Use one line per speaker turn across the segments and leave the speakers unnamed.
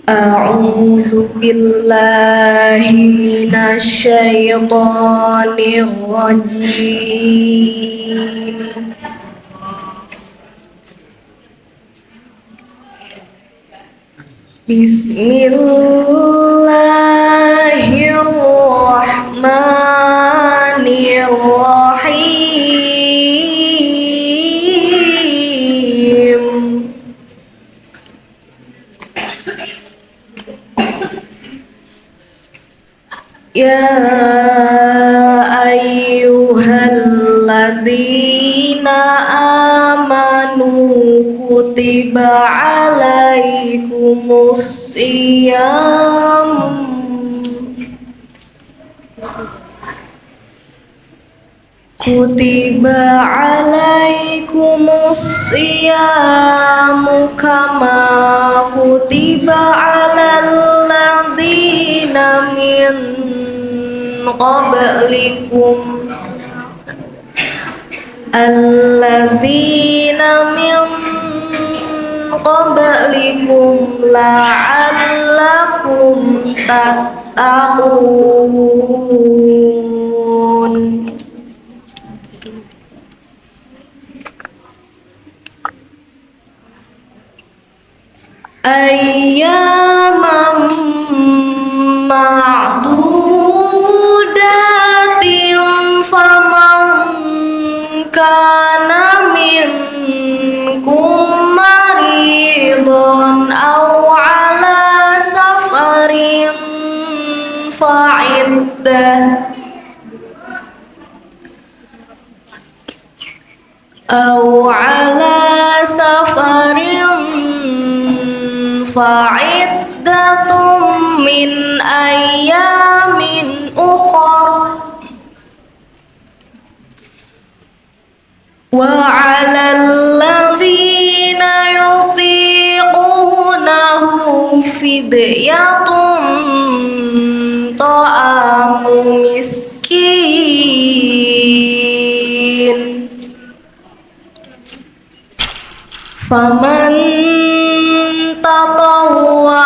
أعوذ بالله من الشيطان الرجيم. بسم الله الرحمن الرحيم. يا أيها الذين آمنوا كتب عليكم الصيام كما كتب على الذين من قبلكم لعلكم تتقون. أياما معدودات فمن كان منكم مريضا أو على سفر فعدة من أيام أخر. وعلى الذين يطيقونه فدية طعام مسكين فمن تطوع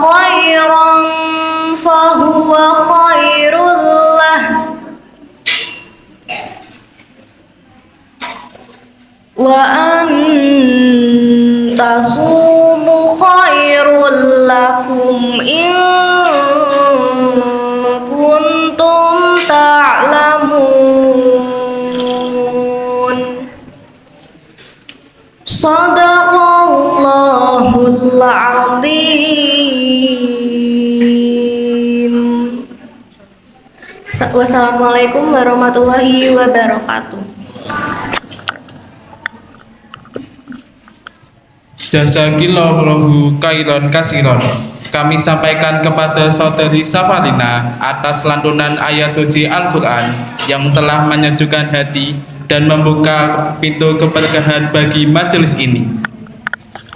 خيرا فهو خير له وأن تصوموا خير لكم إن كنتم تعلمون. Sadaqallahul Azim. Wassalamualaikum warahmatullahi wabarakatuh.
Jazakillahu khairan kasiron. Kami sampaikan kepada saudari Safalina atas lantunan ayat suci Al-Quran yang telah menyejukkan hati dan membuka pintu keberkahan bagi majelis ini.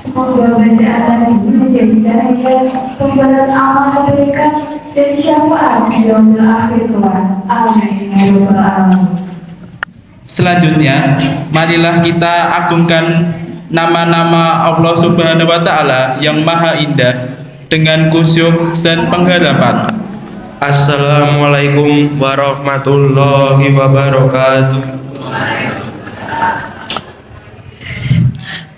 Semoga bacaan ini menjadi cahaya pemberat amal kebaikan dan syafaat di yaumil akhir kelak. Amin ya rabbal alamin.
Selanjutnya, marilah kita agungkan nama-nama Allah Subhanahu wa Ta'ala yang Maha Indah dengan khusyuk dan pengharapan.
Assalamualaikum warahmatullahi wabarakatuh.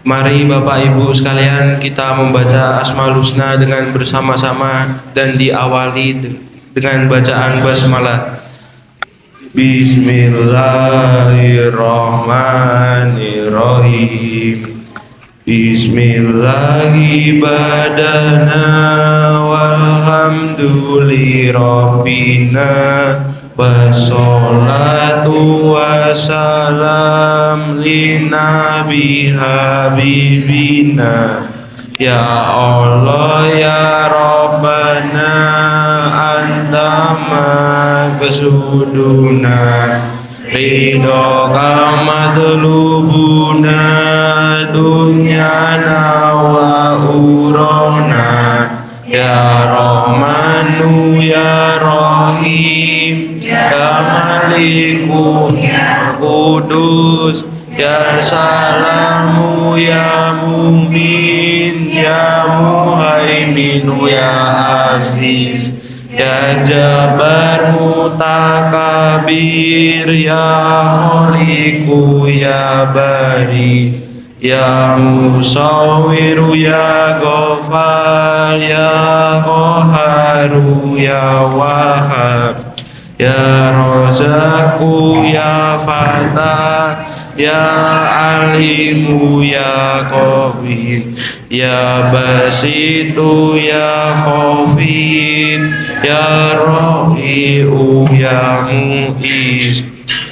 Mari Bapak Ibu sekalian kita membaca Asmaul Husna dengan bersama-sama dan diawali dengan bacaan basmalah. Bismillahirrahmanirrahim. Bismillahi badana walhamduli rabbina wassalatu wassalam linabi habibina. Ya Allah ya Rabbana anta maksuduna ridhoka madlubuna dunyana wa urona. Ya Rahmanu ya Rahim ya Maliku ya Kudus ya Salamu ya Mumin ya Muhaimin Muhaiminu ya Aziz, ya Jabbar Mutakabir, ya Khaliqu ya Bari, ya Musawwiru ya Ghaffar, ya Qaharu ya Wahhab, ya Razzaqu ya Fatah, ya Alimu ya Qawi, ya Basitu ya Khafid, ya Rahi'u ya Mu'iz,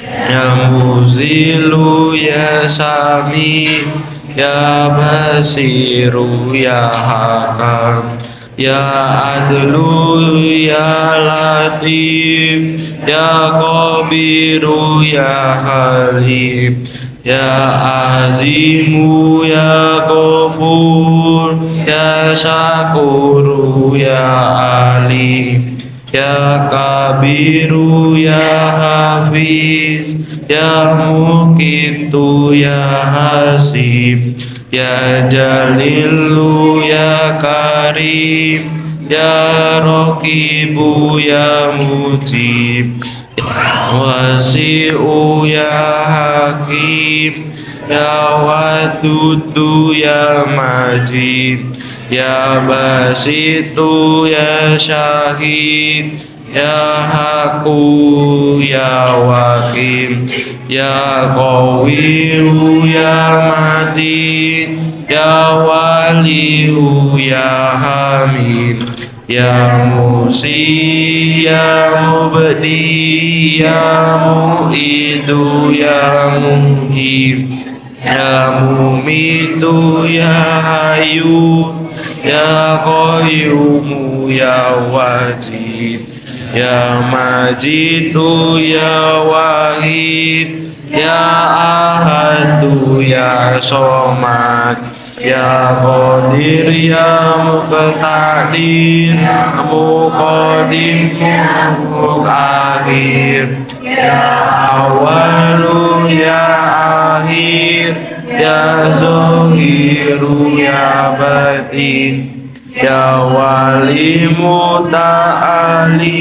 ya Muzilu ya Sami, ya Basiru ya Hakam, ya Adlu ya Latif, ya Qabiru ya Halim, ya Azimu ya Ghafur, ya Syakuru ya Alim, ya Kabiru ya Hafiz, ya Muqitu ya Hasib, ya Jalilu ya Karim, ya Raqibu ya Mujib, Wasi'u ya Hakim, ya Wadudu ya Majid, ya Basitu ya Syahid, ya Haku ya Wakim, ya Qawiyu ya Matin, ya Waliyu ya Hamid, ya Musi ya Mubdi, ya Mu'idu ya Muhib, ya Mumitu ya Hayu, ya Qayyumu ya Wajid, ya Majidu ya Wahid, ya Ahadu ya Somad, ya Qadir ya Muqtadir, Muqadim Muqakhir, ya Awalu ya Akhir, ya Zahiru ya Batin, ya Wali Muta'ali,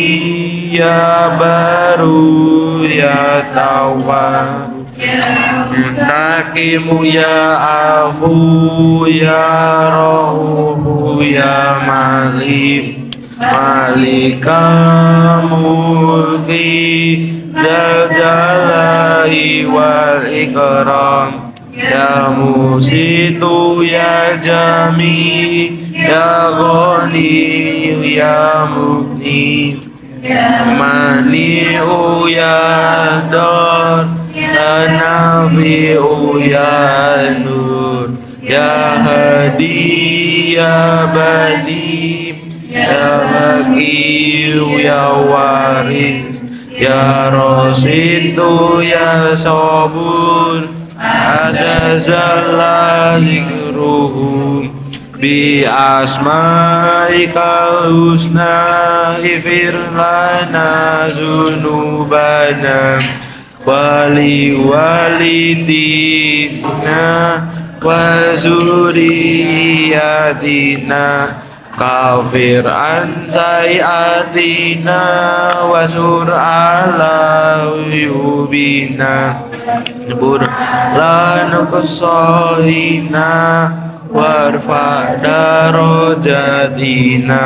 ya Baru ya Tawwab, Nakimu ya Afu, ya Rahu ya Malik, Malika Mulki, Dzal Jalali wal Ikram, ya Musitu ya Jami, ya Ghani ya Mubni, Mani'u ya Dar, ya Nafi'u ya Nur, ya Hadi ya Badi, ya Baqiyu ya Waris, ya Rasidu ya Sabur, Azazallah zikruhum, bi asma'ikal husna, ifir lana zunubana, wali walidina, wa zuriyatina, kafir an sayatina, wasur ala uyubina, bur lana kusohina, warfa darajatina,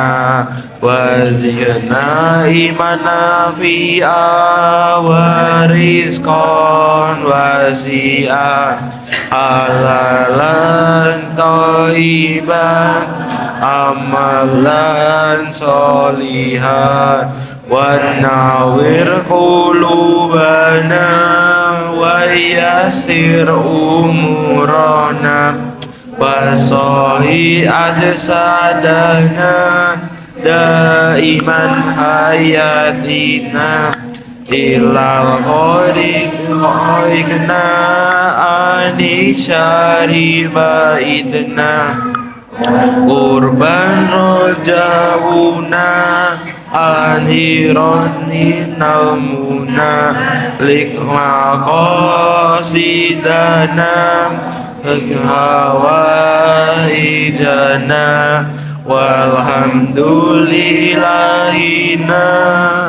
wazirna imana fi'a, warizqan wasi'an, halalan thayyiban, amalan solihan, wanawir qulubana, wa yassir umurana, wasohi ajsadana, daiman hayatina, ilal khaiqna ani syari baidna, urban rojauna anhironi naumuna, likma qasidana, hawaijana, walhamdulillahina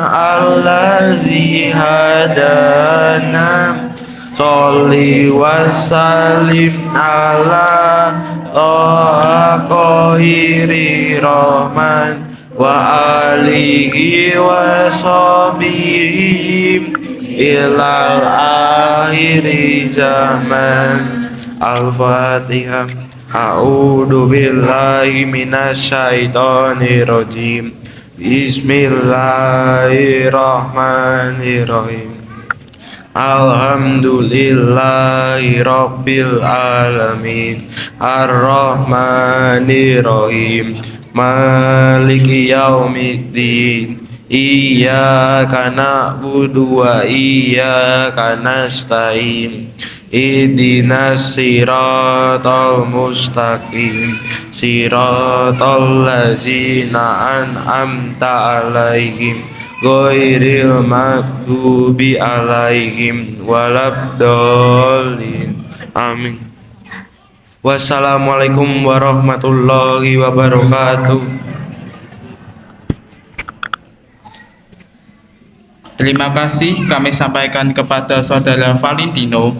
allazi hadana sholli wassalim ala toha khairi rahman wa alihi wa sahbihi ilal akhiri zaman. Al-Fatihah. A'udzu billahi minasyaitonir rajim. Bismillahirrahmanirrahim. Alhamdulillahi rabbil alamin. Ar-Rahmanir Rahim. Maliki yaumiddin. Iyyaka na'budu wa iyyaka nasta'in. Ihdinas siratal mustaqim. Siratal ladzina an'amta 'alaihim ghairil maghdubi 'alaihim waladdallin. Amin. Wassalamualaikum warahmatullahi wabarakatuh.
Terima kasih kami sampaikan kepada Saudara Valentino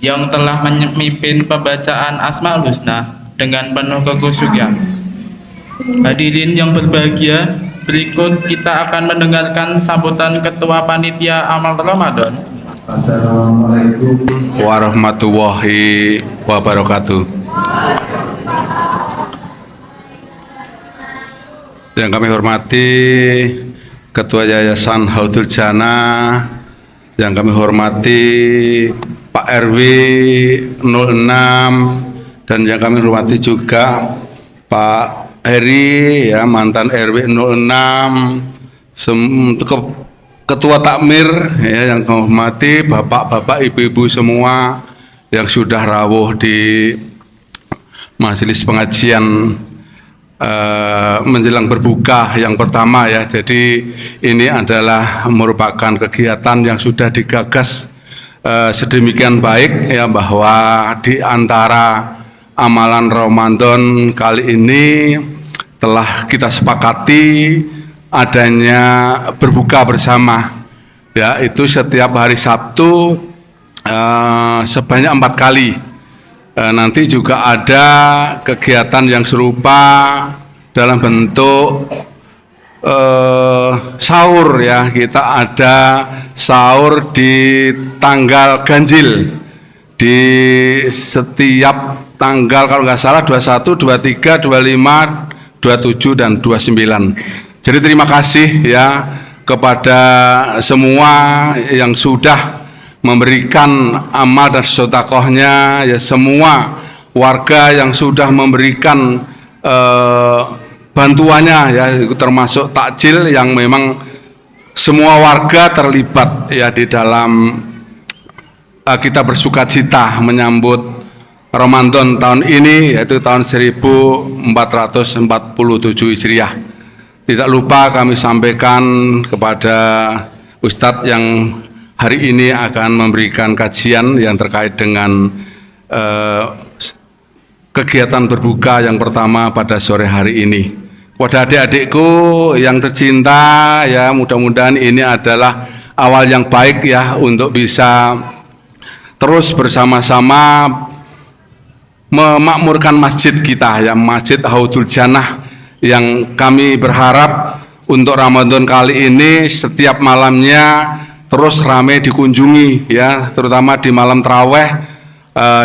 yang telah memimpin pembacaan Asmaul Husna dengan penuh kekhusyukan. Hadirin yang berbahagia, berikut kita akan mendengarkan sambutan Ketua Panitia Amal Ramadan.
Assalamualaikum warahmatullahi wabarakatuh. Yang kami hormati Ketua Yayasan Haudul Jannah, yang kami hormati Pak RW 06, dan yang kami hormati juga Pak Heri, ya, mantan RW 06, Ketua Takmir, ya, yang kami hormati bapak-bapak, ibu-ibu semua yang sudah rawuh di majelis pengajian menjelang berbuka yang pertama, ya. Jadi ini adalah merupakan kegiatan yang sudah digagas sedemikian baik, ya, bahwa di antara amalan Ramadan kali ini telah kita sepakati adanya berbuka bersama, ya, itu setiap hari Sabtu sebanyak 4 kali. Nanti juga ada kegiatan yang serupa dalam bentuk sahur, ya. Kita ada sahur di tanggal ganjil di setiap tanggal, kalau nggak salah 21, 23, 25, 27 dan 29. Jadi terima kasih, ya, kepada semua yang sudah memberikan amal dan sedekahnya, ya, semua warga yang sudah memberikan bantuannya, ya, termasuk takjil yang memang semua warga terlibat, ya, di dalam kita bersukacita menyambut Ramadan tahun ini, yaitu tahun 1447 Hijriah. Tidak lupa kami sampaikan kepada Ustadz yang hari ini akan memberikan kajian yang terkait dengan kegiatan berbuka yang pertama pada sore hari ini. Kepada adik-adikku yang tercinta, ya, mudah-mudahan ini adalah awal yang baik, ya, untuk bisa terus bersama-sama memakmurkan masjid kita, ya, Masjid Haudul Jannah, yang kami berharap untuk Ramadan kali ini setiap malamnya terus ramai dikunjungi, ya, terutama di malam taraweh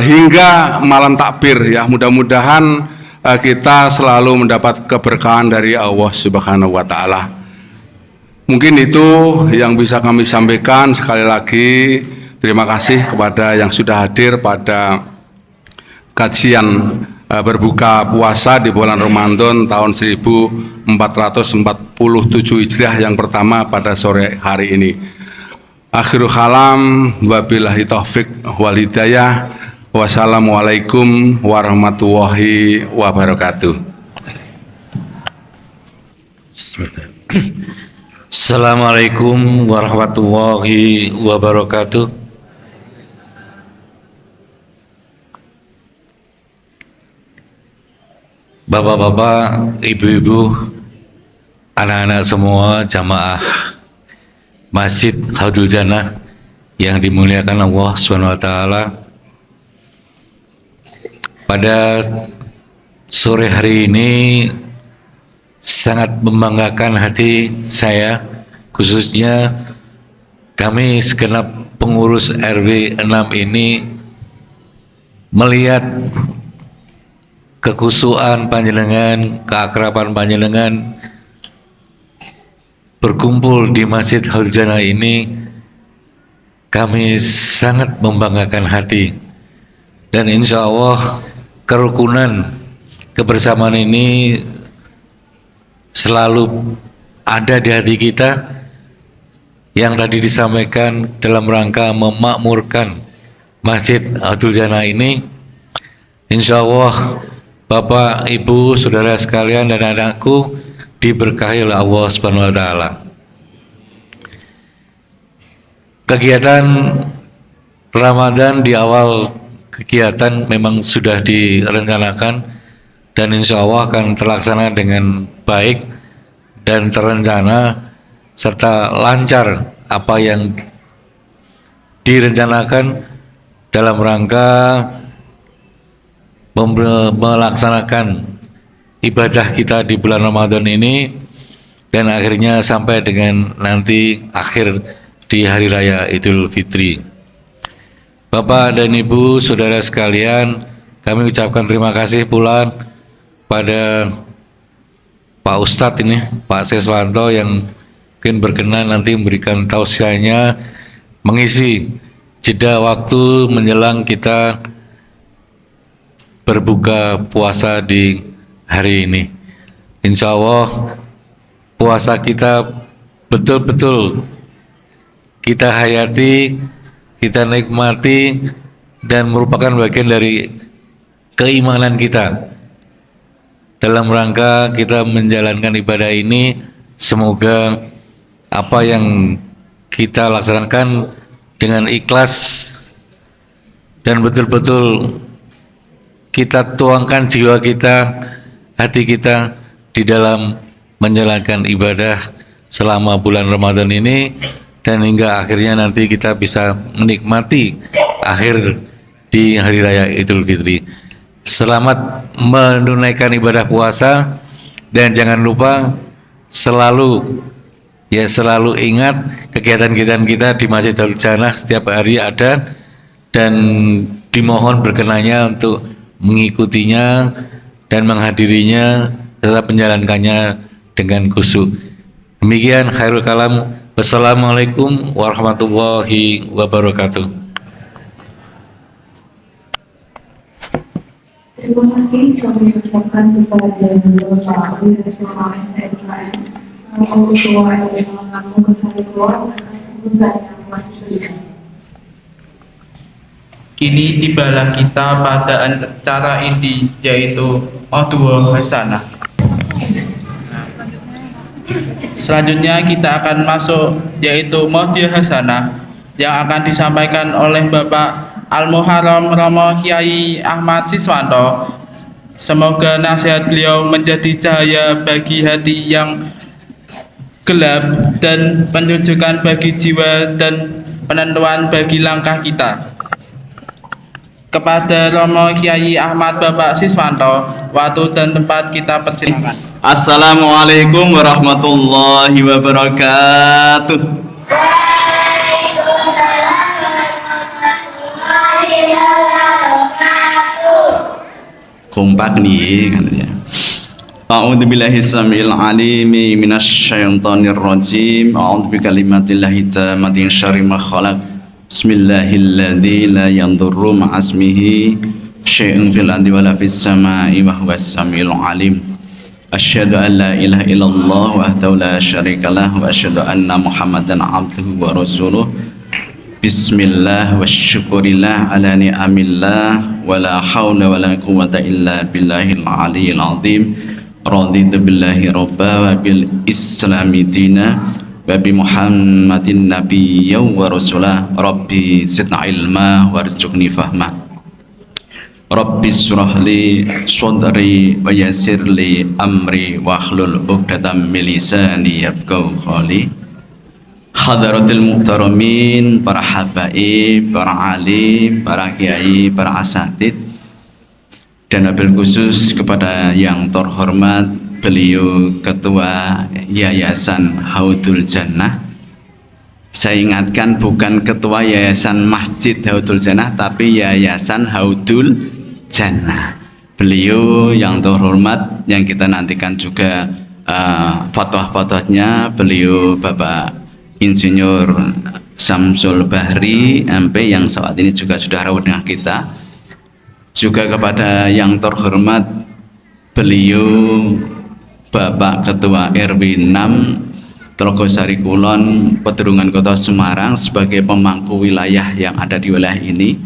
hingga malam takbir, ya. Mudah-mudahan kita selalu mendapat keberkahan dari Allah Subhanahu wa Ta'ala. Mungkin itu yang bisa kami sampaikan. Sekali lagi terima kasih kepada yang sudah hadir pada kajian berbuka puasa di bulan Ramadan tahun 1447 Hijriah yang pertama pada sore hari ini. Akhirul kalam, wabillahi taufik wal hidayah. Wassalamualaikum warahmatullahi wabarakatuh.
Assalamualaikum warahmatullahi wabarakatuh. Bapak-bapak, ibu-ibu, anak-anak semua jamaah Masjid Haudul Jannah yang dimuliakan Allah Subhanahu wa taala. Pada sore hari ini sangat membanggakan hati saya, khususnya kami segenap pengurus RW 6 ini melihat kekusuhan panjenengan, keakraban panjenengan berkumpul di Masjid Haudul Jannah ini, kami sangat membanggakan hati. Dan insya Allah kerukunan, kebersamaan ini selalu ada di hati kita, yang tadi disampaikan dalam rangka memakmurkan Masjid Haudul Jannah ini. Insya Allah Bapak, Ibu, Saudara sekalian dan anakku diberkahi oleh Allah Subhanahu wa taala. Kegiatan Ramadan di awal kegiatan memang sudah direncanakan dan insya Allah akan terlaksana dengan baik dan terencana serta lancar apa yang direncanakan dalam rangka melaksanakan ibadah kita di bulan Ramadan ini, dan akhirnya sampai dengan nanti akhir di Hari Raya Idul Fitri. Bapak dan Ibu, Saudara sekalian, kami ucapkan terima kasih pula pada Pak Ustadz ini, Pak Siswanto, yang mungkin berkenan nanti memberikan tausiahnya mengisi jeda waktu menjelang kita berbuka puasa di hari ini. Insya Allah puasa kita betul-betul kita hayati, kita nikmati, dan merupakan bagian dari keimanan kita. Dalam rangka kita menjalankan ibadah ini, semoga apa yang kita laksanakan dengan ikhlas dan betul-betul kita tuangkan jiwa kita, hati kita di dalam menjalankan ibadah selama bulan Ramadan ini, dan hingga akhirnya nanti kita bisa menikmati akhir di Hari Raya Idul Fitri. Selamat menunaikan ibadah puasa, dan jangan lupa selalu ingat kegiatan-kegiatan kita di Masjid Haudul Jannah setiap hari ada, dan dimohon berkenannya untuk mengikutinya dan menghadirinya serta menjalankannya dengan khusyuk. Demikian khairul kalam. Wassalamualaikum warahmatullahi wabarakatuh.
Terima kasih kami ucapkan kepada Bapak Direktur SMKN Allah tua yang mengaku kesatuan atas kebutuhan yang maksudnya.
Kini tibalah kita pada acara inti, yaitu Odua Hasanah. Selanjutnya kita akan masuk, yaitu Maudia Hasanah, yang akan disampaikan oleh Bapak Al-Muharram Romo Kiai Ahmad Siswanto. Semoga nasihat beliau menjadi cahaya bagi hati yang gelap dan penunjukan bagi jiwa dan penentuan bagi langkah kita. Kepada Romo Kiai Ahmad Bapak Siswanto, waktu dan tempat kita persilakan.
Assalamualaikum warahmatullahi wabarakatuh. Kompak nih katanya. A'udzubillahi samil alimi minasyaitonir rajim. A'udzu bikalimatillahi tammati min syarri ma khalaq. Bismillahilladzi la yadurru ma'asmihi syai'un fil ardi wala fis samai wa huwas samiul alim. Asyhadu an la ilaha illallah wahdahu la syarikalah wa asyhadu anna Muhammadan abduhu wa rasuluh. Bismillah wa syukurillah ala ni'amillah wa la hawla wa la quwwata illa billahil aliyyil azim. Raditu billahi rabba wa bil islami dina wa bi Muhammadin nabiyya wa rasulah. Rabbi zidna ilma warzuqni fahma. Rabbi shrah li sadri wa yassir li amri wahlul 'uqdatam min lisani yafqahu qawli. Hadaratul muhtaramin, para habaib, para alim, para kiai, para asatid, dan wabil khusus kepada yang terhormat beliau Ketua Yayasan Haudul Jannah. Saya ingatkan bukan Ketua Yayasan Masjid Haudul Jannah, tapi Yayasan Haudul Jannah. Beliau yang terhormat, yang kita nantikan juga fatwa-fatwanya, beliau Bapak Insinyur Samsul Bahri MP yang saat ini juga sudah rawuh dengan kita. Juga kepada yang terhormat beliau Bapak Ketua RW 6 Telogosari Kulon, Pedurungan Kota Semarang sebagai pemangku wilayah yang ada di wilayah ini.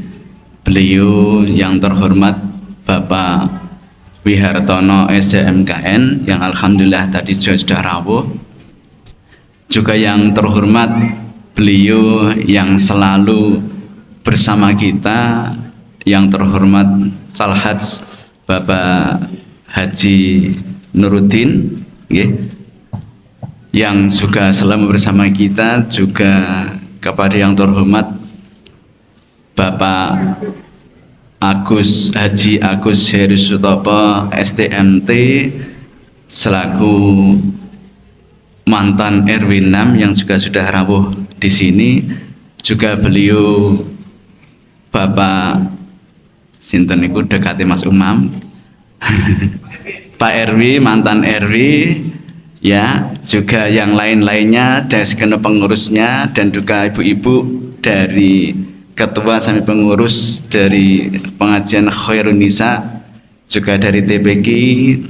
Beliau yang terhormat Bapak Wihartono SMKN yang alhamdulillah tadi sudah rawuh. Juga yang terhormat beliau yang selalu bersama kita, yang terhormat Salhaj Bapak Haji Nuruddin, yang juga selalu bersama kita. Juga kepada yang terhormat Bapak Haji Agus Heri Sutopo STMT selaku mantan RW 6 yang juga sudah rawuh di sini. Juga beliau Bapak sinten niku dekati Mas Umam Pak RW, mantan RW, ya, juga yang lain-lainnya dan segenap pengurusnya, dan juga ibu-ibu dari ketua sampai pengurus dari pengajian Khairun Nisa, juga dari TPQ,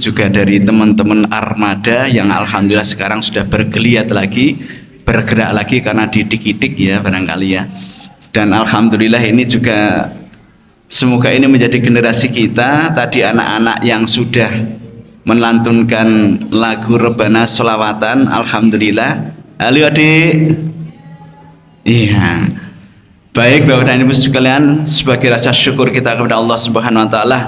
juga dari teman-teman Armada yang alhamdulillah sekarang sudah bergeliat lagi, bergerak lagi karena didik-didik ya barangkali ya. Dan alhamdulillah ini juga semoga ini menjadi generasi kita. Tadi anak-anak yang sudah melantunkan lagu rebana sholawatan, alhamdulillah. Halo adik. Iya. Baik Bapak dan Ibu sekalian, sebagai rasa syukur kita kepada Allah Subhanahu wa taala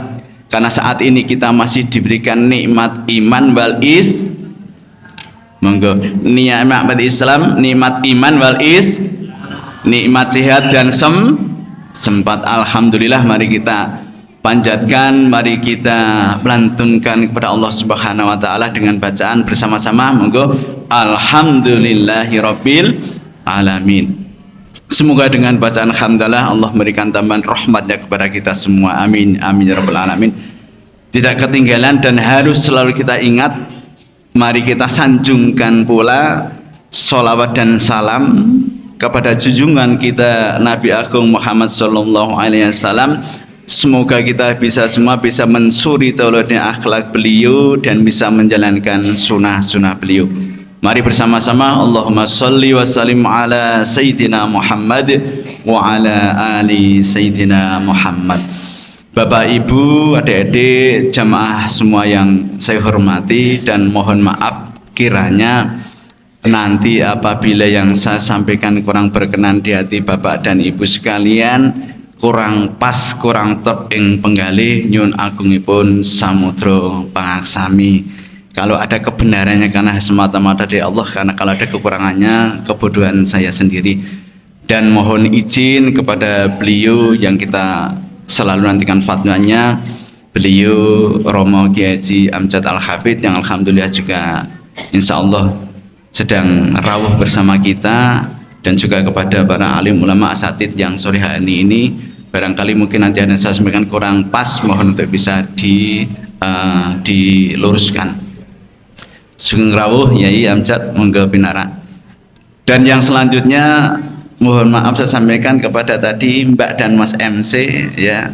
karena saat ini kita masih diberikan nikmat iman wal is. Monggo, nikmat Islam, nikmat iman wal is, nikmat sehat dan sempat. Alhamdulillah, mari kita panjatkan, mari kita melantunkan kepada Allah Subhanahu wa taala dengan bacaan bersama-sama. Monggo, alhamdulillahirabbil alamin. Semoga dengan bacaan hamdalah Allah memberikan tambahan rahmatnya kepada kita semua. Amin amin ya rabbal alamin. Tidak ketinggalan dan harus selalu kita ingat, mari kita sanjungkan pula sholawat dan salam kepada junjungan kita Nabi Agung Muhammad sallallahu alaihi wasallam. Semoga kita semua bisa mensuri tauladnya akhlak beliau dan bisa menjalankan sunnah-sunnah beliau. Mari bersama-sama Allahumma sholli wa sallim ala Sayyidina Muhammad wa ala ali Sayyidina Muhammad. Bapak, Ibu, adik-adik, jamaah semua yang saya hormati dan mohon maaf kiranya nanti apabila yang saya sampaikan kurang berkenan di hati Bapak dan Ibu sekalian, kurang pas, kurang tep ing penggalih nyun agungipun samudra pangaksami. Kalau ada kebenarannya karena semata-mata dari Allah, karena kalau ada kekurangannya kebodohan saya sendiri. Dan mohon izin kepada beliau yang kita selalu nantikan fatwanya, beliau Romo Kiai Haji Amjad Al-Hafidh yang alhamdulillah juga insya Allah sedang rawuh bersama kita, dan juga kepada para alim ulama asatid yang sore hari ini barangkali mungkin nanti ada saya sampaikan kurang pas, mohon untuk bisa diluruskan. Sugeng rawuh Yai Amjad monggo pinara. Dan yang selanjutnya mohon maaf saya sampaikan kepada tadi Mbak dan Mas MC ya,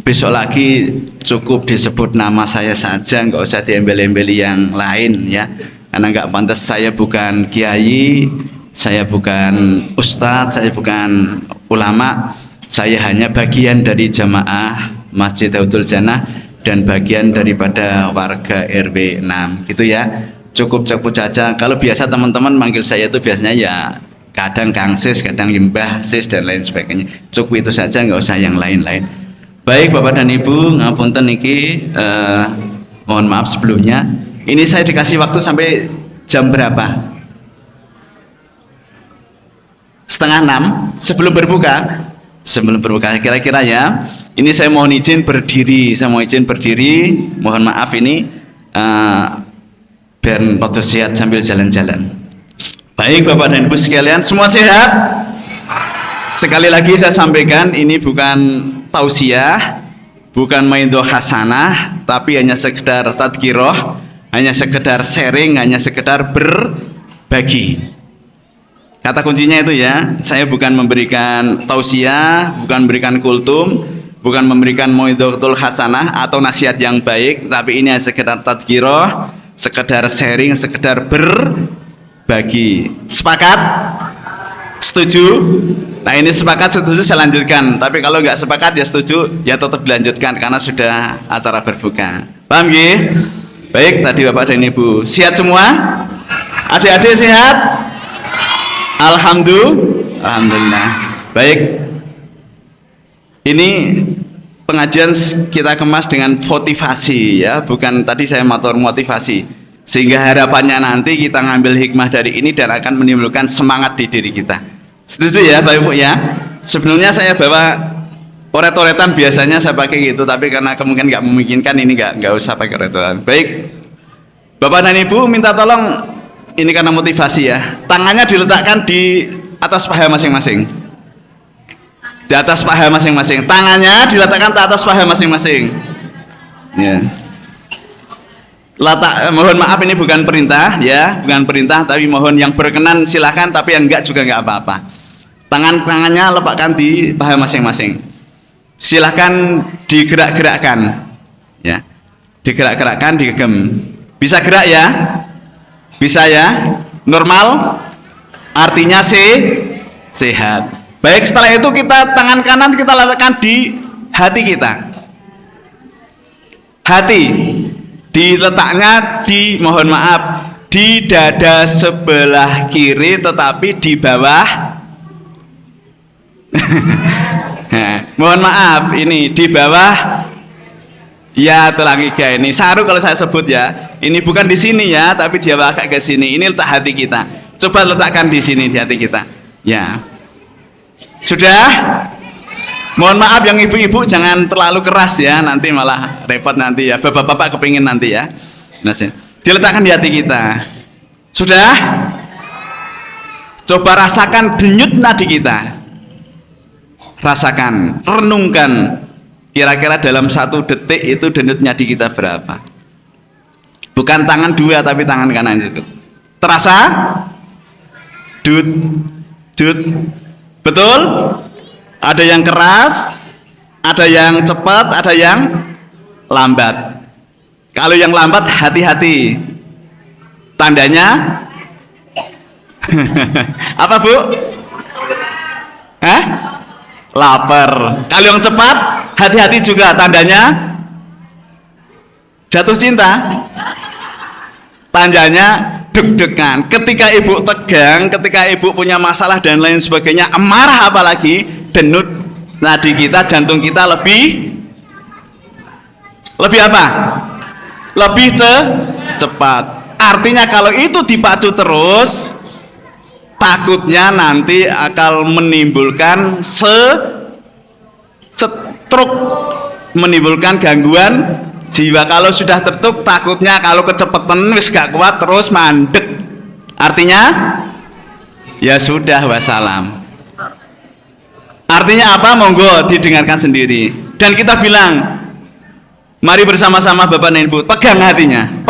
besok lagi cukup disebut nama saya saja, nggak usah diembel-embeli yang lain ya, karena nggak pantas. Saya bukan kiai, saya bukan ustadz, saya bukan ulama, saya hanya bagian dari jamaah Masjid Haudul Jannah dan bagian daripada warga RW 6 gitu ya. Cukup saja. Kalau biasa teman-teman manggil saya itu biasanya ya kadang Kang Sis, kadang Mbah Sis dan lain sebagainya. Cukup itu saja, nggak usah yang lain-lain. Baik Bapak dan Ibu, ngapunten niki mohon maaf sebelumnya. Ini saya dikasih waktu sampai jam berapa? Setengah 6 sebelum berbuka. Sebelum berbuka kira-kira ya. Ini saya mohon izin berdiri. Mohon maaf ini biar rada sehat sambil jalan-jalan. Baik Bapak dan Ibu sekalian, semua sehat? Sekali lagi saya sampaikan, ini bukan tausiah, bukan maidho hasanah, tapi hanya sekedar tadkiroh, hanya sekedar sharing, hanya sekedar berbagi. Kata kuncinya itu ya, saya bukan memberikan tausiah, bukan memberikan kultum, bukan memberikan maidhotul hasanah atau nasihat yang baik, tapi ini hanya sekedar tadkiroh, sekedar sharing, sekedar berbagi. Sepakat? Setuju? Nah ini sepakat, setuju saya lanjutkan. Tapi kalau nggak sepakat ya setuju, ya tetap dilanjutkan karena sudah acara berbuka. Paham nggih? Baik, tadi Bapak dan Ibu sehat semua? Adik-adik sehat? Alhamdulillah. Baik. Ini pengajian kita kemas dengan motivasi ya, bukan tadi saya motor motivasi. Sehingga harapannya nanti kita ngambil hikmah dari ini dan akan menimbulkan semangat di diri kita. Setuju ya Bapak Ibu ya? Sebenarnya saya bawa oret-oretan, biasanya saya pakai gitu, tapi karena kemungkinan nggak memungkinkan ini nggak usah pakai oret-oretan. Baik, Bapak dan Ibu minta tolong, ini karena motivasi ya, tangannya diletakkan di atas paha masing-masing. Di atas paha masing-masing, tangannya diletakkan di atas paha masing-masing. Ya. Mohon maaf ini bukan perintah ya, bukan perintah, tapi mohon yang berkenan silahkan, tapi yang enggak juga enggak apa-apa. Tangannya lepaskan di paha masing-masing. Silahkan digerak-gerakkan ya, digerak-gerakkan, digegem. Bisa gerak ya? Bisa ya? Normal? Artinya sehat. Baik, setelah itu kita tangan kanan kita letakkan di hati kita. Hati diletaknya di, mohon maaf, di dada sebelah kiri, tetapi di bawah mohon maaf, ini di bawah ya, tulang iga ini saru kalau saya sebut ya, ini bukan di sini ya, tapi dia agak ke sini. Ini letak hati kita, coba letakkan di sini di hati kita ya. Sudah? Mohon maaf yang ibu-ibu jangan terlalu keras ya, nanti malah repot nanti ya, bapak-bapak kepingin nanti ya. Nah, diletakkan di hati kita. Sudah? Coba rasakan denyut nadi kita. Rasakan, renungkan. Kira-kira dalam 1 detik itu denyut nadi kita berapa? Bukan tangan 2 tapi tangan kanan itu. Terasa? Dut. Betul? Ada yang keras, ada yang cepat, ada yang lambat. Kalau yang lambat hati-hati. Tandanya apa Bu? Lapar. Kalau yang cepat hati-hati juga, tandanya jatuh cinta. Tandanya deg-degan. Ketika ibu tegang, ketika ibu punya masalah dan lain sebagainya, amarah apalagi, denyut nadi kita, jantung kita lebih apa? Lebih cepat. Artinya kalau itu dipacu terus, takutnya nanti akan menimbulkan stroke, menimbulkan gangguan jiwa. Kalau sudah tertuk, takutnya kalau kecepatan wis gak kuat terus mandek. Artinya ya sudah, wassalam. Artinya apa? Monggo didengarkan sendiri. Dan kita bilang, mari bersama-sama Bapak dan Ibu, pegang hatinya,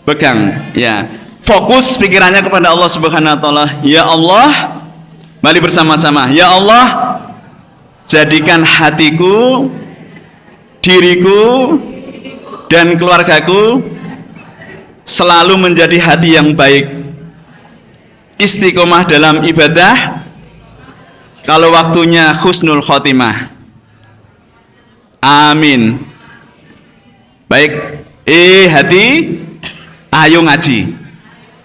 pegang ya. Fokus pikirannya kepada Allah Subhanahu wa taala. Ya Allah, mari bersama-sama. Ya Allah, jadikan hatiku, diriku dan keluargaku selalu menjadi hati yang baik, istiqomah dalam ibadah, kalau waktunya husnul khotimah. Amin. Baik, hati, ayo ngaji,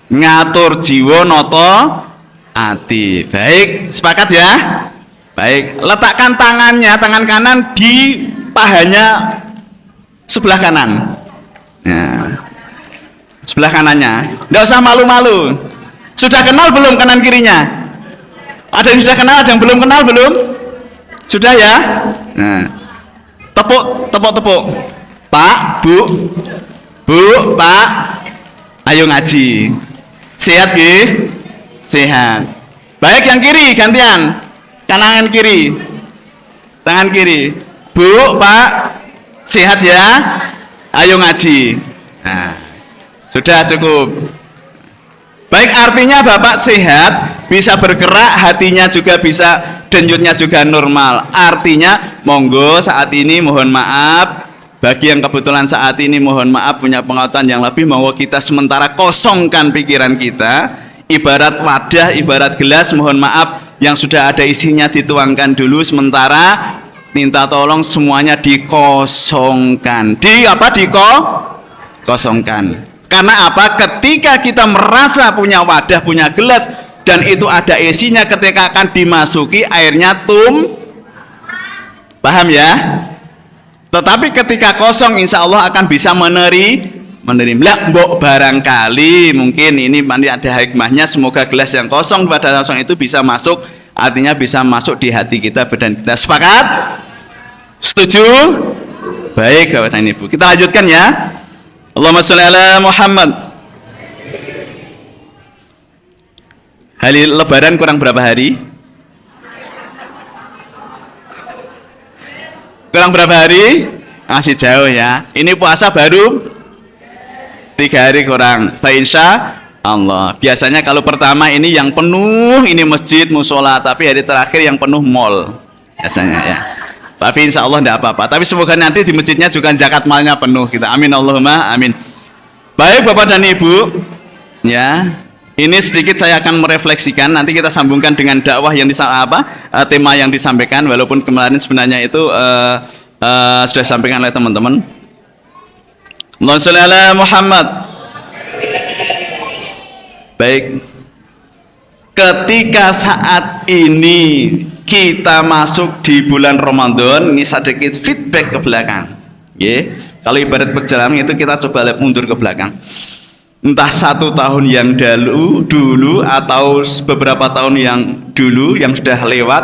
ngatur jiwa noto ati. Baik, sepakat ya? Baik, letakkan tangannya, tangan kanan di pahanya sebelah kanan. Nah, sebelah kanannya. Nggak usah malu-malu. Sudah kenal belum kanan kirinya? Ada yang sudah kenal, ada yang belum kenal belum? Sudah ya? Nah, tepuk. Pak, Bu, Pak, ayo ngaji. Sehat nggih? Sehat. Baik, yang kiri gantian. Kanan kiri. Tangan kiri. Bu, Pak, sehat ya? Ayo ngaji. Nah, sudah cukup. Baik, artinya Bapak sehat, bisa bergerak, hatinya juga bisa, denyutnya juga normal. Artinya, monggo saat ini mohon maaf, bagi yang kebetulan saat ini mohon maaf punya pengetahuan yang lebih, monggo kita sementara kosongkan pikiran kita, ibarat wadah, ibarat gelas, mohon maaf, yang sudah ada isinya dituangkan dulu, sementara minta tolong semuanya dikosongkan. Kosongkan. Karena apa? Ketika kita merasa punya wadah, punya gelas, dan itu ada isinya, ketika akan dimasuki airnya paham ya? Tetapi ketika kosong, insya Allah akan bisa menerima. Lah, mbok barangkali mungkin ini nanti ada hikmahnya, semoga gelas yang kosong pada kosong itu bisa masuk, artinya bisa masuk di hati kita, badan kita. Sepakat? Setuju? Baik Bapak dan Ibu, kita lanjutkan ya. Allahumma sholli ala Muhammad. Hari Lebaran kurang berapa hari? Kurang berapa hari? Masih jauh ya. Ini puasa baru 3 hari kurang. Insya Allah. Biasanya kalau pertama ini yang penuh ini masjid, musola, tapi hari terakhir yang penuh mall. Biasanya ya. Tapi insya Allah tidak apa-apa. Tapi semoga nanti di masjidnya juga zakat malnya penuh kita. Amin Allahumma amin. Baik Bapak dan Ibu, ya. Ini sedikit saya akan merefleksikan. Nanti kita sambungkan dengan dakwah yang tema yang disampaikan. Walaupun kemarin sebenarnya itu sudah disampaikan oleh teman-teman. Allahumma sholli ala Muhammad. Baik. Ketika saat ini kita masuk di bulan Ramadan, ini sedikit feedback ke belakang. Kalau ibarat perjalanan itu kita coba lihat mundur ke belakang. Entah 1 tahun yang dulu atau beberapa tahun yang dulu yang sudah lewat,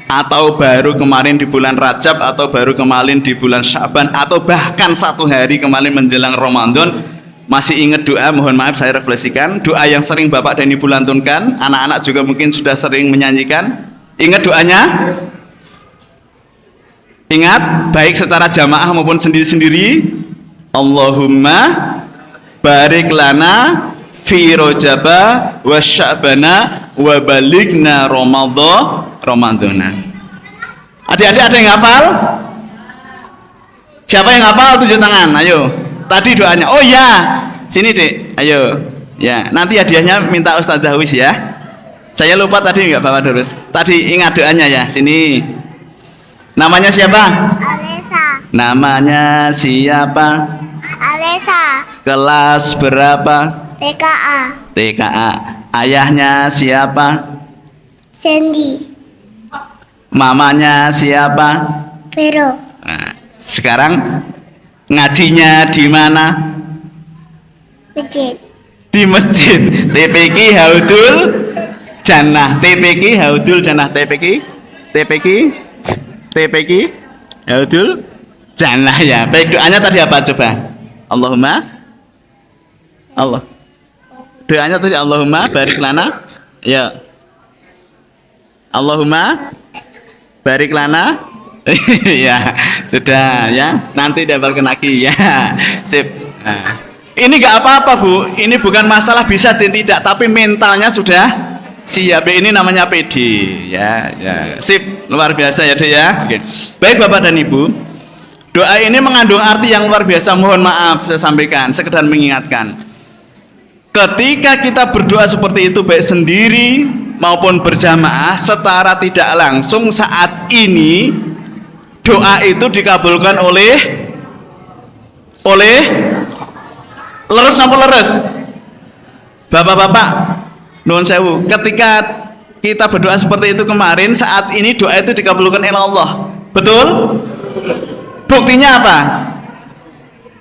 atau baru kemarin di bulan Rajab, atau baru kemarin di bulan Syaban, atau bahkan 1 hari kemarin menjelang Ramadan. Masih ingat doa? Mohon maaf saya refleksikan doa yang sering Bapak dan Ibu lantunkan, anak-anak juga mungkin sudah sering menyanyikan. Ingat doanya? Ingat, baik secara jamaah maupun sendiri-sendiri. Allahumma barik lana fi rojaba wa sya'bana wa baligna ramadana. Adik-adik ada yang hafal? Siapa yang hafal? Tunjuk tangan, ayo. Tadi doanya. Oh ya, sini Dek, ayo. Ya, nanti hadiahnya minta Ustaz Dawis ya. Saya lupa tadi enggak Bapak Darus. Tadi ingat doanya ya, sini. Namanya siapa?
Alesa.
Namanya siapa?
Alesa.
Kelas berapa?
TKA.
TKA. Ayahnya siapa?
Sandy.
Mamanya siapa?
Vero.
Nah, sekarang ngajinya di mana?
Masjid.
Di masjid. TPQ Haudul Jannah. TPQ Haudul Jannah. TPQ Haudul Jannah ya. Baik, doanya tadi apa coba? Allah. Doanya tadi Allahumma barik lana. Ya. Allahumma barik lana. Ya, sudah ya. Nanti double lagi ya. Sip. Nah. Ini nggak apa-apa Bu. Ini bukan masalah bisa dan tidak, tapi mentalnya sudah siap. Ini namanya PD ya. Ya. Sip. Luar biasa ya Dek ya. Oke. Baik Bapak dan Ibu. Doa ini mengandung arti yang luar biasa. Mohon maaf saya sampaikan, sekedar mengingatkan. Ketika kita berdoa seperti itu baik sendiri maupun berjamaah secara tidak langsung, saat ini doa itu dikabulkan oleh leres apa leres? Bapak-bapak, nuwun sewu, ketika kita berdoa seperti itu kemarin, saat ini doa itu dikabulkan oleh Allah. Betul? Buktinya apa?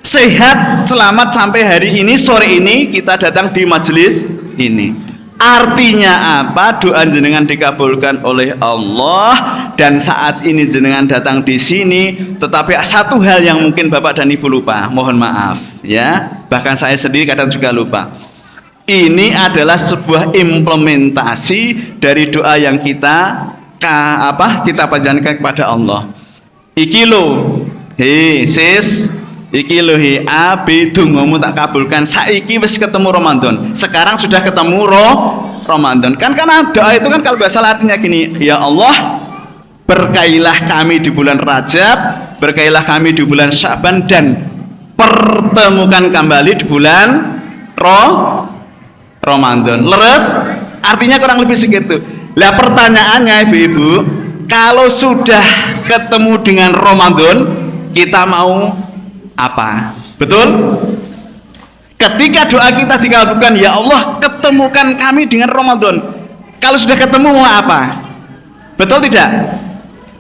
Sehat, selamat sampai hari ini, sore ini kita datang di majelis ini. Artinya apa? Doa jenengan dikabulkan oleh Allah, dan saat ini jenengan datang di sini. Tetapi satu hal yang mungkin Bapak dan Ibu lupa, mohon maaf ya. Bahkan saya sendiri kadang juga lupa. Ini adalah sebuah implementasi dari doa yang kita panjatkan kepada Allah. Iki lo, he sis, iki lo he A B dongamu tak kabulkan. Saiki wis ketemu Ramadan. Sekarang sudah ketemu Ramadan. Kan karena doa itu kan kalau bahasa Latinnya gini, ya Allah, berkailah kami di bulan Rajab, berkailah kami di bulan Syaban, dan pertemukan kembali di bulan Ramadan. Leres? Artinya kurang lebih segitu. Lah pertanyaannya ibu-ibu, kalau sudah ketemu dengan Ramadan, kita mau apa? Betul? Ketika doa kita dikabulkan, ya Allah, ketemukan kami dengan Ramadan. Kalau sudah ketemu mau apa? Betul tidak?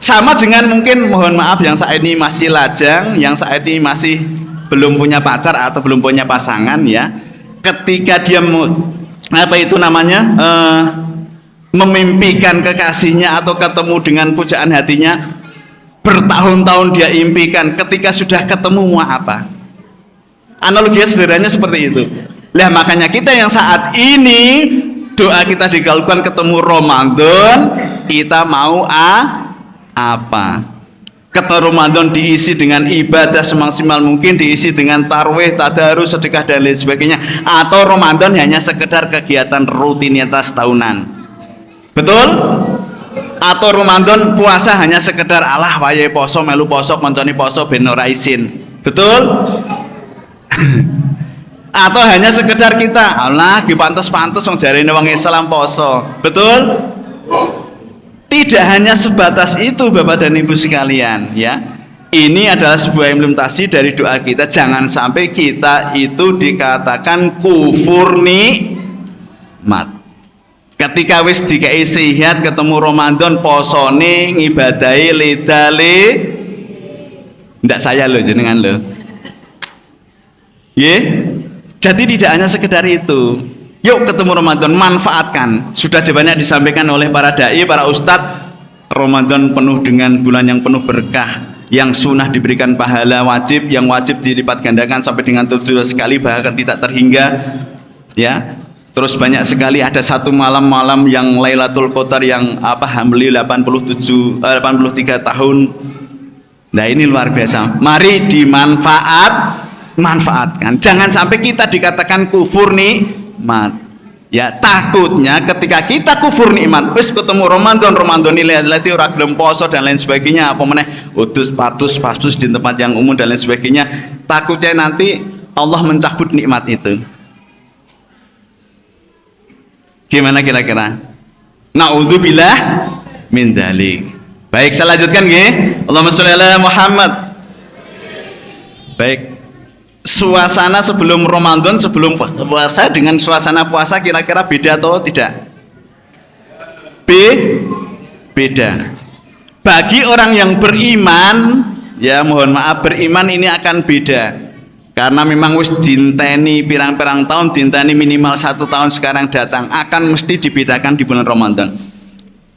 Sama dengan mungkin, mohon maaf, yang saat ini masih lajang, yang saat ini masih belum punya pacar atau belum punya pasangan ya. Ketika dia memimpikan kekasihnya atau ketemu dengan pujaan hatinya, bertahun-tahun dia impikan, ketika sudah ketemu mau apa? Analoginya sederhananya seperti itu. Lah makanya kita yang saat ini doa kita dikabulkan ketemu Ramadan, kita mau apa? Ketemu Ramadan diisi dengan ibadah semaksimal mungkin, diisi dengan tarwih, tadarus, sedekah dan lain sebagainya. Atau Ramadan hanya sekedar kegiatan rutinitas tahunan. Betul? Atau Ramadan puasa hanya sekedar alah wayahe poso melu poso koncone poso ben ora isin. Betul? Atau hanya sekedar kita alah ki pantes-pantes wong jarene wong Islam poso. Betul? Tidak hanya sebatas itu Bapak dan Ibu sekalian ya. Ini adalah sebuah implementasi dari doa kita. Jangan sampai kita itu dikatakan kufur nikmat. Ketika wis dikai sehat ketemu Ramadan posone ngibadahi ledale. Ndak saya loh jenengan loh. Jadi tidak hanya sekedar itu. Yuk ketemu Ramadan, manfaatkan. Sudah banyak disampaikan oleh para dai, para ustadz. Ramadan penuh dengan bulan yang penuh berkah, yang sunnah diberikan pahala wajib, yang wajib dilipat gandakan sampai dengan 7 kali bahkan tidak terhingga. Ya. Terus banyak sekali ada satu malam-malam yang Lailatul Qadar yang hamli 83 tahun. Nah ini luar biasa. Mari manfaatkan. Jangan sampai kita dikatakan kufur nikmat. Ya takutnya ketika kita kufur nikmat, wis ketemu Ramadan nilai ora gelem poso dan lain sebagainya, apa meneh udus patus di tempat yang umum dan lain sebagainya. Takutnya nanti Allah mencabut nikmat itu. Gimana kira-kira? Naudzubillah min dzalik. Baik, saya lanjutkan nggih. Allahumma sholli ala Muhammad. Baik. Suasana sebelum Ramadan, sebelum puasa dengan suasana puasa kira-kira beda atau tidak? Beda. Bagi orang yang beriman, ya mohon maaf, beriman ini akan beda. Karena memang wis dinteni pirang-pirang tahun, dinteni minimal 1 tahun sekarang datang, akan mesti dibedakan di bulan Ramadan.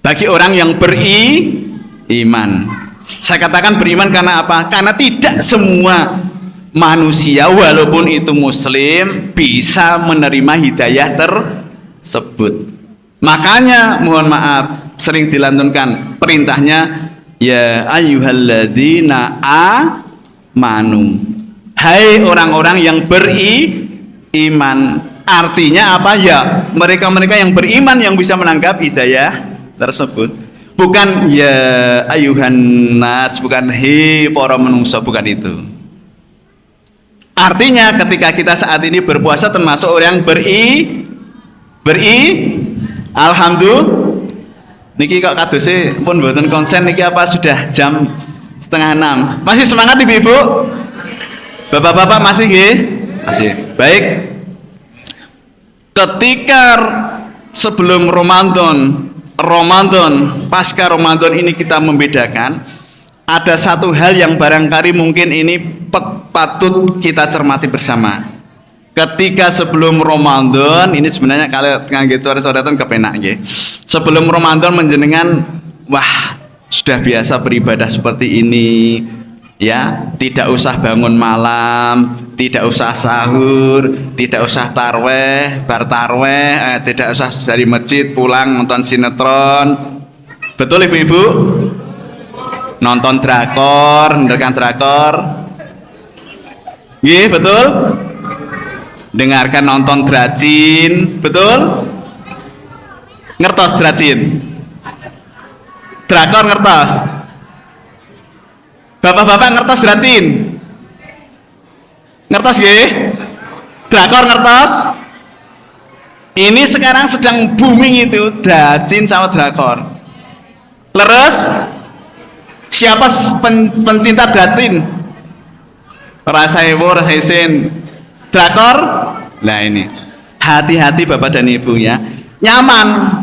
Bagi orang yang beriman, saya katakan beriman karena apa? Karena tidak semua manusia walaupun itu muslim bisa menerima hidayah tersebut. Makanya mohon maaf sering dilantunkan perintahnya, ya ayyuhalladzina amanu, hai orang-orang yang beriman. Artinya apa? Ya mereka-mereka yang beriman yang bisa menangkap hidayah tersebut. Bukan ya ayyuhan nas, bukan hei para menungso, bukan itu. Artinya ketika kita saat ini berpuasa termasuk orang alhamdulillah. Niki kok kadose pun mboten konsen niki apa sudah jam 5:30. Masih semangat Ibu-ibu? Bapak-bapak masih nggih? Masih. Baik. Ketika sebelum Ramadan Ramadan, pasca Ramadan ini kita membedakan, ada satu hal yang barangkali mungkin ini patut kita cermati bersama. Ketika sebelum Ramadan, ini sebenarnya kalau ngangge sore-soretan kepenak nggih. Sebelum Ramadan menjenengan wah, sudah biasa beribadah seperti ini. Ya, tidak usah bangun malam, tidak usah sahur, tidak usah tarweh, bar tarweh, tidak usah dari masjid pulang nonton sinetron. Betul ibu-ibu? Nonton drakor, mendengarkan drakor. Iya, betul? Dengarkan nonton dracin, betul? Ngertos dracin? Drakor ngertos? Bapak-bapak ngertos dracin? Ngertos nggih? Drakor ngertos? Ini sekarang sedang booming itu dracin sama drakor. Leres? Siapa pencinta dracin? Rasa ewo, rasa isin. Drakor? Nah ini. Hati-hati Bapak dan Ibu ya. Nyaman.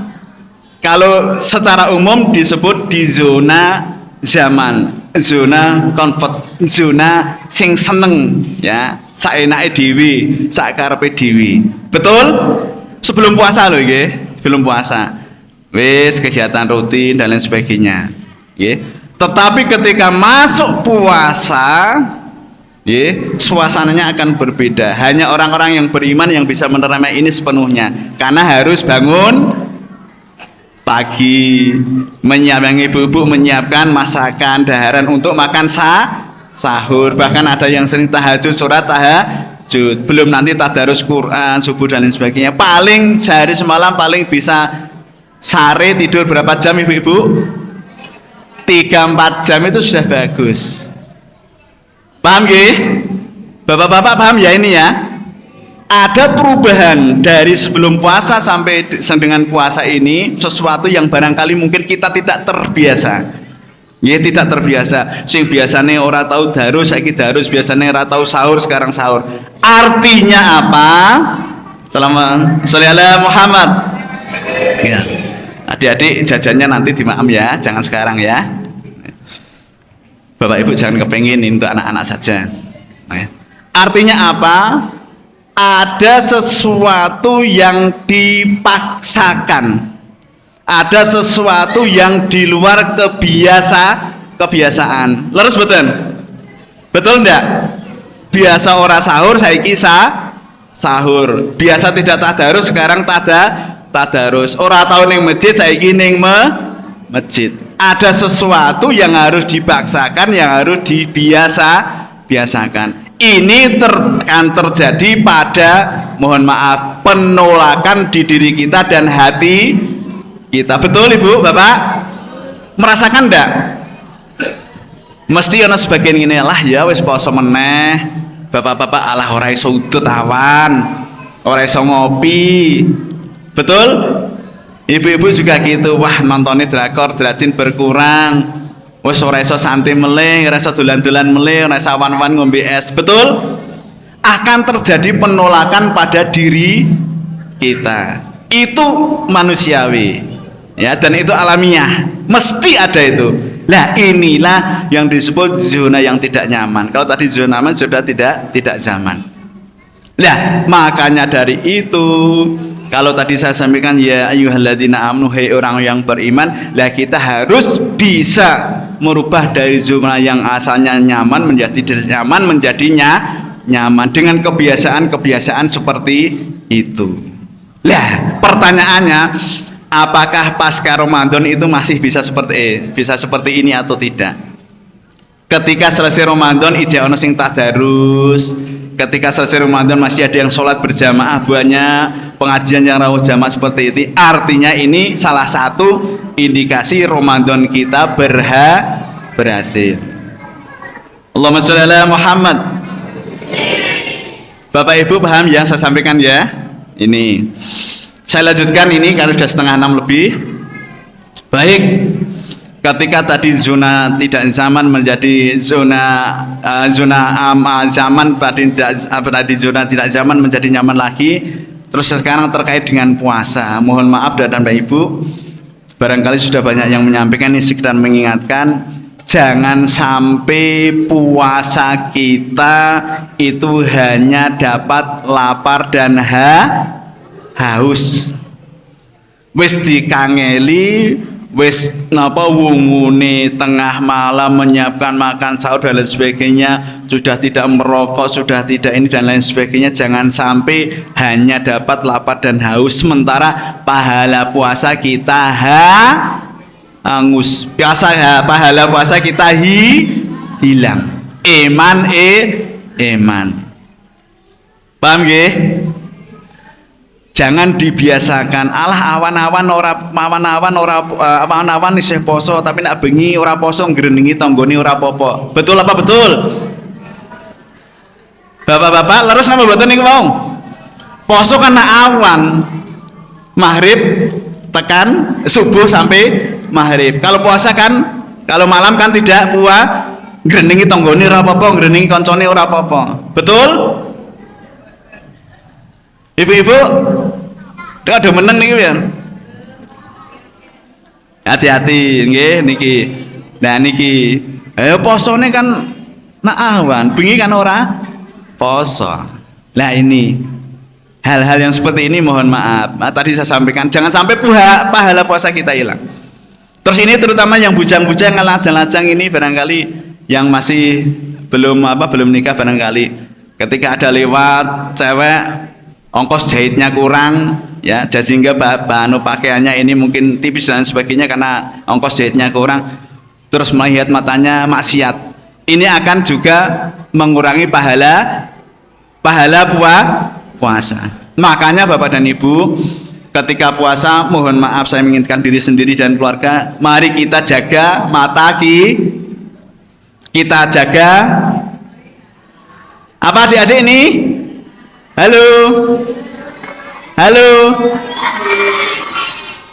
Kalau secara umum disebut di zona zaman, zona comfort, zona sing seneng ya, saenake dhewe, sakarepe dhewe. Betul? Sebelum puasa loh nggih, sebelum puasa. Wis kegiatan rutin dan lain sebagainya. Nggih. Tetapi ketika masuk puasa, nggih, suasananya akan berbeda. Hanya orang-orang yang beriman yang bisa menerima ini sepenuhnya. Karena harus bangun pagi, menyiapkan ibu-ibu menyiapkan masakan daharan untuk makan sahur. Bahkan ada yang sering tahajud, sholat tahajud, belum nanti tadarus Quran subuh dan lain sebagainya. Paling sehari semalam paling bisa sare tidur berapa jam ibu-ibu? 3-4 jam itu sudah bagus. Paham nggih? Bapak-bapak paham ya ini ya? Ada perubahan dari sebelum puasa sampai dengan puasa ini, sesuatu yang barangkali mungkin kita tidak terbiasa. Ya, tidak terbiasa. Sing biasanya ora tahu darus, saiki darus, biasanya ora tahu sahur, sekarang sahur. Artinya apa? Shallallahu alaihi Muhammad. Ya. Adik-adik jajannya nanti dimaam ya, jangan sekarang ya. Bapak Ibu jangan kepengin untuk anak-anak saja. Artinya apa? Ada sesuatu yang dipaksakan, ada sesuatu yang di luar kebiasaan. Leres betul? Betul enggak? Biasa ora sahur saiki sahur. Biasa tidak tadarus sekarang tadarus. Ora tau ning masjid saiki ning masjid. Ada sesuatu yang harus dipaksakan, yang harus dibiasakan. Ini akan terjadi pada, mohon maaf, penolakan di diri kita dan hati kita. Betul Ibu, Bapak? Merasakan enggak? Mesti ana sebagian ngene lah ya wis poso meneh. Bapak-bapak alah ora iso udut awan, ora iso ngopi. Betul? Ibu-ibu juga gitu. Wah, nontonnya drakor, dracin berkurang. Wes ora iso santai meleh, ora iso dolan-dolan meleh, ora iso awan-awan ngombe es. Betul? Akan terjadi penolakan pada diri kita. Itu manusiawi. Ya, dan itu alamiah. Mesti ada itu. Lah inilah yang disebut zona yang tidak nyaman. Kalau tadi zona nyaman sudah tidak zaman. Lah, makanya dari itu kalau tadi saya sampaikan ya ayyuhalladzina amanu, hai orang yang beriman, lah kita harus bisa merubah dari zona yang asalnya nyaman menjadi tidak nyaman menjadi nyaman dengan kebiasaan-kebiasaan seperti itu. Lah, pertanyaannya, apakah pasca Ramadan itu masih bisa seperti ini atau tidak? Ketika selesai Ramadan ijak ono sing tadarus, ketika selesai Ramadan masih ada yang sholat berjamaah, banyak pengajian yang rawuh jamaah seperti itu, artinya ini salah satu indikasi Ramadan kita berhasil. Allahumma sholli ala Muhammad. Bapak Ibu paham yang saya sampaikan ya? Ini saya lanjutkan, ini kalau sudah 5:30 lebih. Baik, ketika tadi zona tidak zaman menjadi zona zaman, tadi zona tidak zaman menjadi nyaman lagi. Terus sekarang terkait dengan puasa, mohon maaf Bapak Ibu, barangkali sudah banyak yang menyampaikan, ini sekedar mengingatkan, jangan sampai puasa kita itu hanya dapat lapar dan haus. Wis dikangeli, wis napa wungune tengah malam menyiapkan makan sahur dan lain sebagainya, sudah tidak merokok, sudah tidak ini dan lain sebagainya, jangan sampai hanya dapat lapar dan haus sementara pahala puasa kita hangus. Pahala puasa kita hilang. Iman. Paham nggih? Jangan dibiasakan alah awan-awan isih poso tapi nak bengi ora poso ngrenengi tanggane ora apa-apa. Betul apa betul? Bapak-bapak leres napa mboten niku mau? Poso karena awan. Maghrib tekan subuh sampai maghrib. Kalau puasa kan kalau malam kan tidak ngrenengi tanggane ora apa-apa, ngrenengi kancane ora apa-apa. Betul? Ibu-ibu, ada meneng nih ya. Hati-hati, nggih niki. Nah niki, posone kan nak awan, bengi kan ora poso. Nah ini hal-hal yang seperti ini mohon maaf. Nah, tadi saya sampaikan jangan sampai pahala puasa kita hilang. Terus ini terutama yang bujang-bujang, lajang-lajang ini barangkali yang masih belum nikah barangkali. Ketika ada lewat cewek ongkos jahitnya kurang ya, sehingga bahan pakaiannya ini mungkin tipis dan sebagainya karena ongkos jahitnya kurang, terus melihat matanya maksiat, ini akan juga mengurangi pahala puasa. Makanya Bapak dan Ibu, ketika puasa mohon maaf saya mengingatkan diri sendiri dan keluarga, mari kita jaga mata kita jaga apa adik-adik ini. Halo.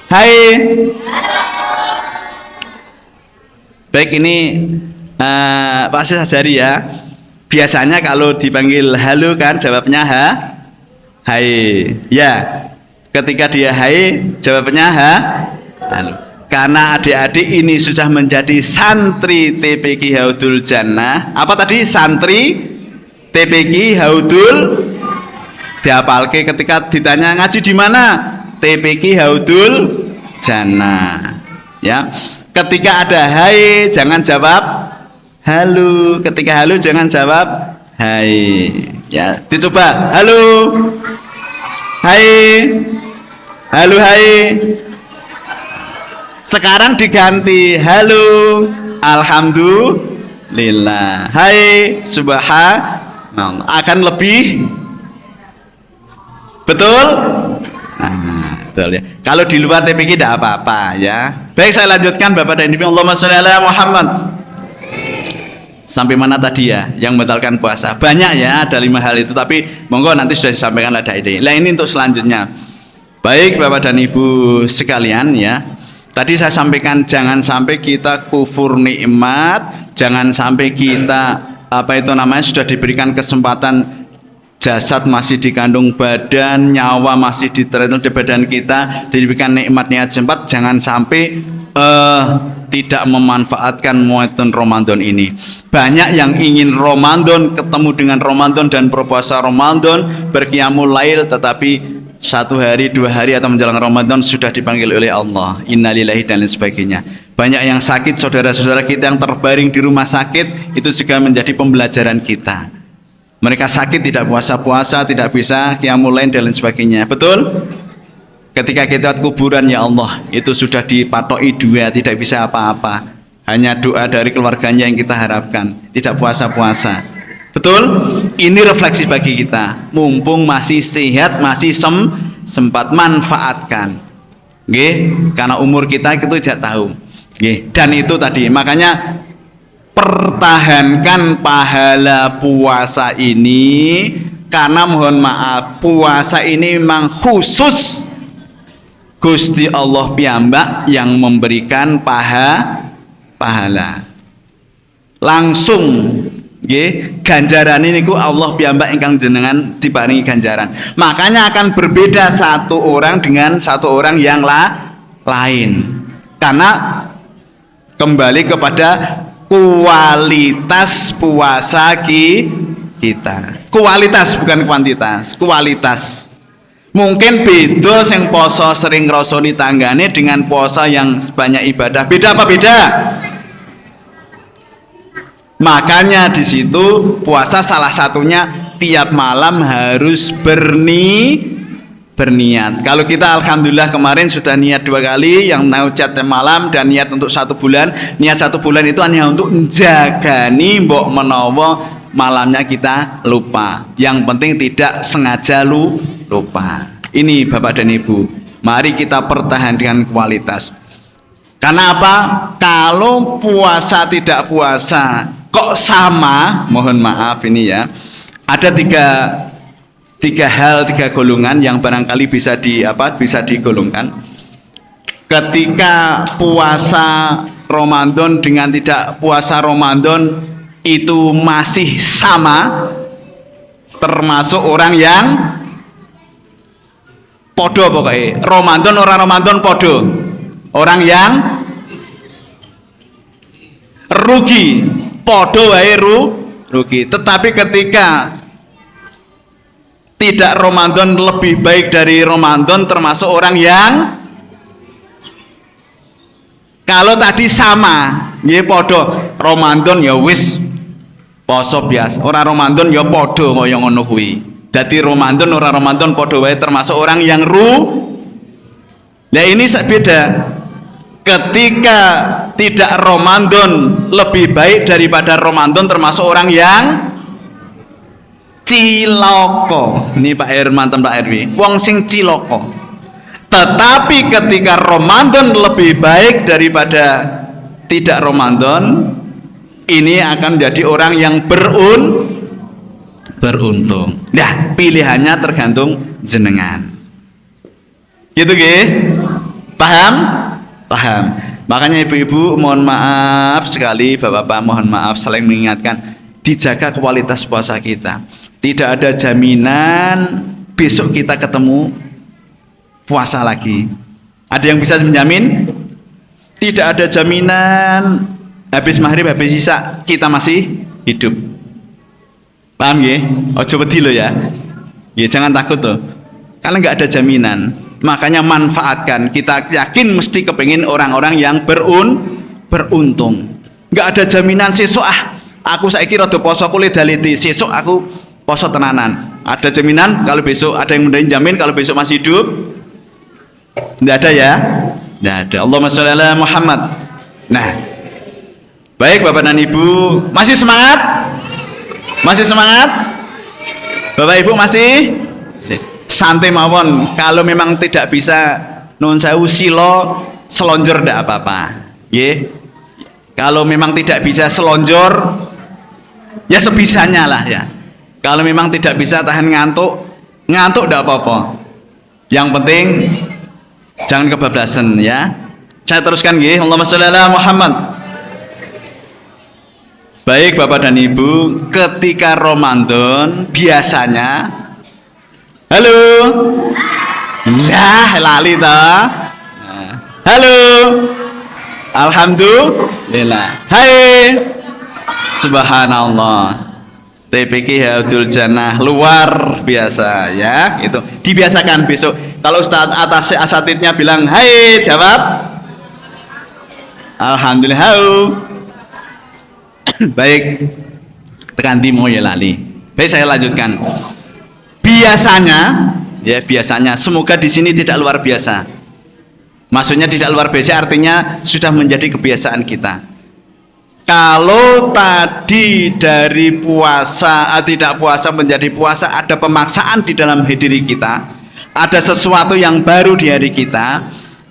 Hai. Baik, ini Pak Sajari ya. Biasanya kalau dipanggil halo kan jawabnya hai. Ya. Ketika dia hai jawabnya halo. Karena adik-adik ini sudah menjadi santri TPQ Haudul Jannah. Apa tadi? Santri TPQ Haudul dihafalke ketika ditanya ngaji di mana? TPQ Haudul Jannah. Ya. Ketika ada hai jangan jawab halo. Ketika halo jangan jawab hai. Ya, dicoba. Halo. Hai. Halo hai. Sekarang diganti halo. Alhamdulillah. Hai subhanallah. Akan lebih betul? Nah, betul ya. Kalau di luar TPQ tidak apa-apa ya. Baik, saya lanjutkan Bapak dan Ibu. Allahumma sholli ala Muhammad. Sampai mana tadi ya yang membatalkan puasa? Banyak ya, ada 5 hal itu, tapi monggo nanti sudah disampaikan ada ide. Nah, ini untuk selanjutnya. Baik Bapak dan Ibu sekalian ya. Tadi saya sampaikan jangan sampai kita kufur nikmat, jangan sampai kita sudah diberikan kesempatan jasad masih dikandung badan, nyawa masih diterima di badan kita, diberikan nikmatnya sempat, jangan sampai tidak memanfaatkan momentum Ramadan ini. Banyak yang ingin Ramadan, ketemu dengan Ramadan dan berpuasa Ramadan, berqiyamul lail, tetapi 1 hari, 2 hari atau menjelang Ramadan sudah dipanggil oleh Allah, innalillahi dan lain sebagainya. Banyak yang sakit, saudara-saudara kita yang terbaring di rumah sakit, itu juga menjadi pembelajaran kita. Mereka sakit tidak puasa-puasa, tidak bisa qiyamul lail dan lain sebagainya. Betul? Ketika kita kuburan, ya Allah, itu sudah dipatoki 2, tidak bisa apa-apa. Hanya doa dari keluarganya yang kita harapkan, tidak puasa-puasa. Betul? Ini refleksi bagi kita. Mumpung masih sehat, masih sempat manfaatkan. Nggih, karena umur kita itu tidak tahu. Nggih, dan itu tadi. Makanya pertahankan pahala puasa ini, karena mohon maaf, puasa ini memang khusus Gusti Allah piyambak yang memberikan pahala langsung. Nggih, ganjaran ini ku Allah piyambak ingkang jenengan diparingi ganjaran. Makanya akan berbeda satu orang dengan satu orang yang lain. Karena kembali kepada kualitas puasa kita. Kualitas bukan kuantitas, kualitas. Mungkin beda sing poso sering ngrasani tanggane dengan puasa yang banyak ibadah. Beda apa beda? Makanya di situ puasa salah satunya tiap malam harus berniat. Kalau kita alhamdulillah kemarin sudah niat 2 kali, yang naucat malam dan niat untuk 1 bulan. Niat 1 bulan itu hanya untuk menjagani mbok menawa malamnya kita lupa. Yang penting tidak sengaja lupa. Ini Bapak dan Ibu, mari kita pertahankan kualitas. Karena apa? Kalau puasa tidak puasa kok sama, mohon maaf ini ya, ada tiga hal, 3 golongan yang barangkali bisa digolongkan. Ketika puasa Ramadan dengan tidak puasa Ramadan itu masih sama, termasuk orang yang podo pokoknya Ramadan orang Ramadan podo, orang yang rugi podo wae rugi. Tetapi ketika tidak Ramadan lebih baik dari Ramadan, termasuk orang yang kalau tadi sama nggih podo Ramadan ya wis poso biasa, orang Ramadan ya podo kaya ngono kuwi. Dadi Ramadan ora Ramadan podo wae, termasuk orang yang Nah ini beda. Ketika tidak Ramadan lebih baik daripada Ramadan, termasuk orang yang ciloko. Ini Pak Herman dan Pak Erwi, wong sing ciloko. Tetapi ketika Ramadan lebih baik daripada tidak Ramadan, ini akan menjadi orang yang beruntung. Nah, pilihannya tergantung jenengan. Gitu nggih? Paham? Paham. Makanya ibu-ibu mohon maaf sekali, bapak-bapak mohon maaf, saling mengingatkan, dijaga kualitas puasa kita. Tidak ada jaminan besok kita ketemu puasa lagi. Ada yang bisa menjamin? Tidak ada jaminan habis maghrib habis isya kita masih hidup. Paham ya? Ojo wedi lo ya. Ya jangan takut tuh. Karena nggak ada jaminan. Makanya manfaatkan. Kita yakin mesti kepengin orang-orang yang beruntung. Nggak ada jaminan sesuk aku saiki rada poso kulit daliti, sesuk aku poso tenanan. Ada jaminan kalau besok ada yang menjamin kalau besok masih hidup? Nggak ada ya? Nggak ada. Allahumma sholli ala Muhammad. Nah, baik Bapak dan Ibu, masih semangat? Masih semangat? Bapak Ibu masih? Santai mawon. Kalau memang tidak bisa nun sewu silo selonjor ndak apa-apa. Nggih. Kalau memang tidak bisa selonjor ya sebisanya lah ya. Kalau memang tidak bisa tahan ngantuk ndak apa-apa. Yang penting jangan kebablasan ya. Saya teruskan nggih. Allahumma sholli ala Muhammad. Baik Bapak dan Ibu, ketika Ramadan biasanya halo. Lah lali ta. Halo. Alhamdulillah. Hai. Subhanallah. TPK Haudul Jannah luar biasa ya, itu dibiasakan besok. Kalau Ustaz atas asatidnya bilang hai, jawab alhamdulillah. Baik, tekan timo ya lali. Baik, saya lanjutkan. Biasanya semoga di sini tidak luar biasa. Maksudnya tidak luar biasa artinya sudah menjadi kebiasaan kita. Kalau tadi dari puasa tidak puasa menjadi puasa, ada pemaksaan di dalam diri kita, ada sesuatu yang baru di hari kita,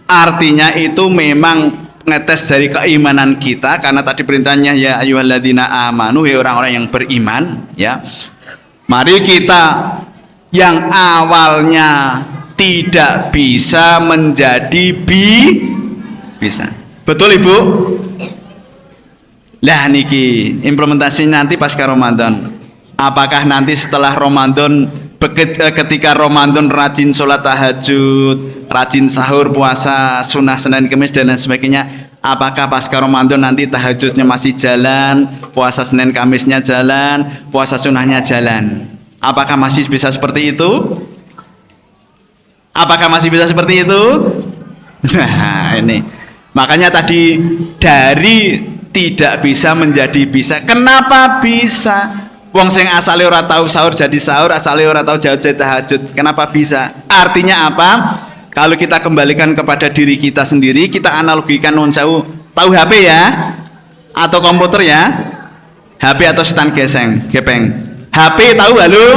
artinya itu memang ngetes dari keimanan kita, karena tadi perintahnya ya ayyuhalladzina amanu, ya orang-orang yang beriman ya. Mari kita yang awalnya tidak bisa menjadi bisa. Betul Ibu? Lah niki implementasi nanti pasca Ramadan. Apakah nanti setelah Ramadan ketika Ramadan rajin sholat tahajud, rajin sahur, puasa sunnah Senin Kamis dan lain sebagainya. Apakah pasca Ramadan nanti tahajudnya masih jalan, puasa Senin Kamisnya jalan, puasa sunnahnya jalan? Apakah masih bisa seperti itu? Apakah masih bisa seperti itu? Nah ini makanya tadi dari tidak bisa menjadi bisa. Kenapa bisa? Wong sing asale ora tahu sahur jadi sahur, asale ora tahu jadi tahajud. Kenapa bisa? Artinya apa? Kalau kita kembalikan kepada diri kita sendiri, kita analogikan nun sewu. Tahu HP ya? Atau komputer ya? HP atau setan gepeng. HP tahu halo?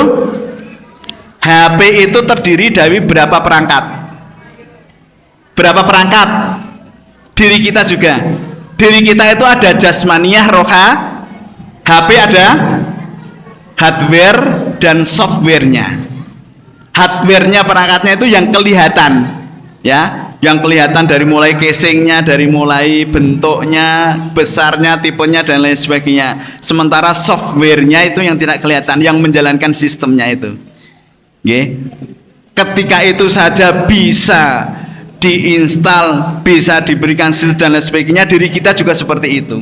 HP itu terdiri dari berapa perangkat? Berapa perangkat? Diri kita juga. Diri kita itu ada jasmaniyah, roha. HP ada hardware dan softwarenya. Hardwarenya, perangkatnya itu yang kelihatan, ya, yang kelihatan dari mulai casingnya, dari mulai bentuknya, besarnya, tipenya dan lain sebagainya. Sementara softwarenya itu yang tidak kelihatan, yang menjalankan sistemnya itu. Okay. Ketika itu saja bisa diinstal, bisa diberikan sistem dan lain sebagainya, diri kita juga seperti itu.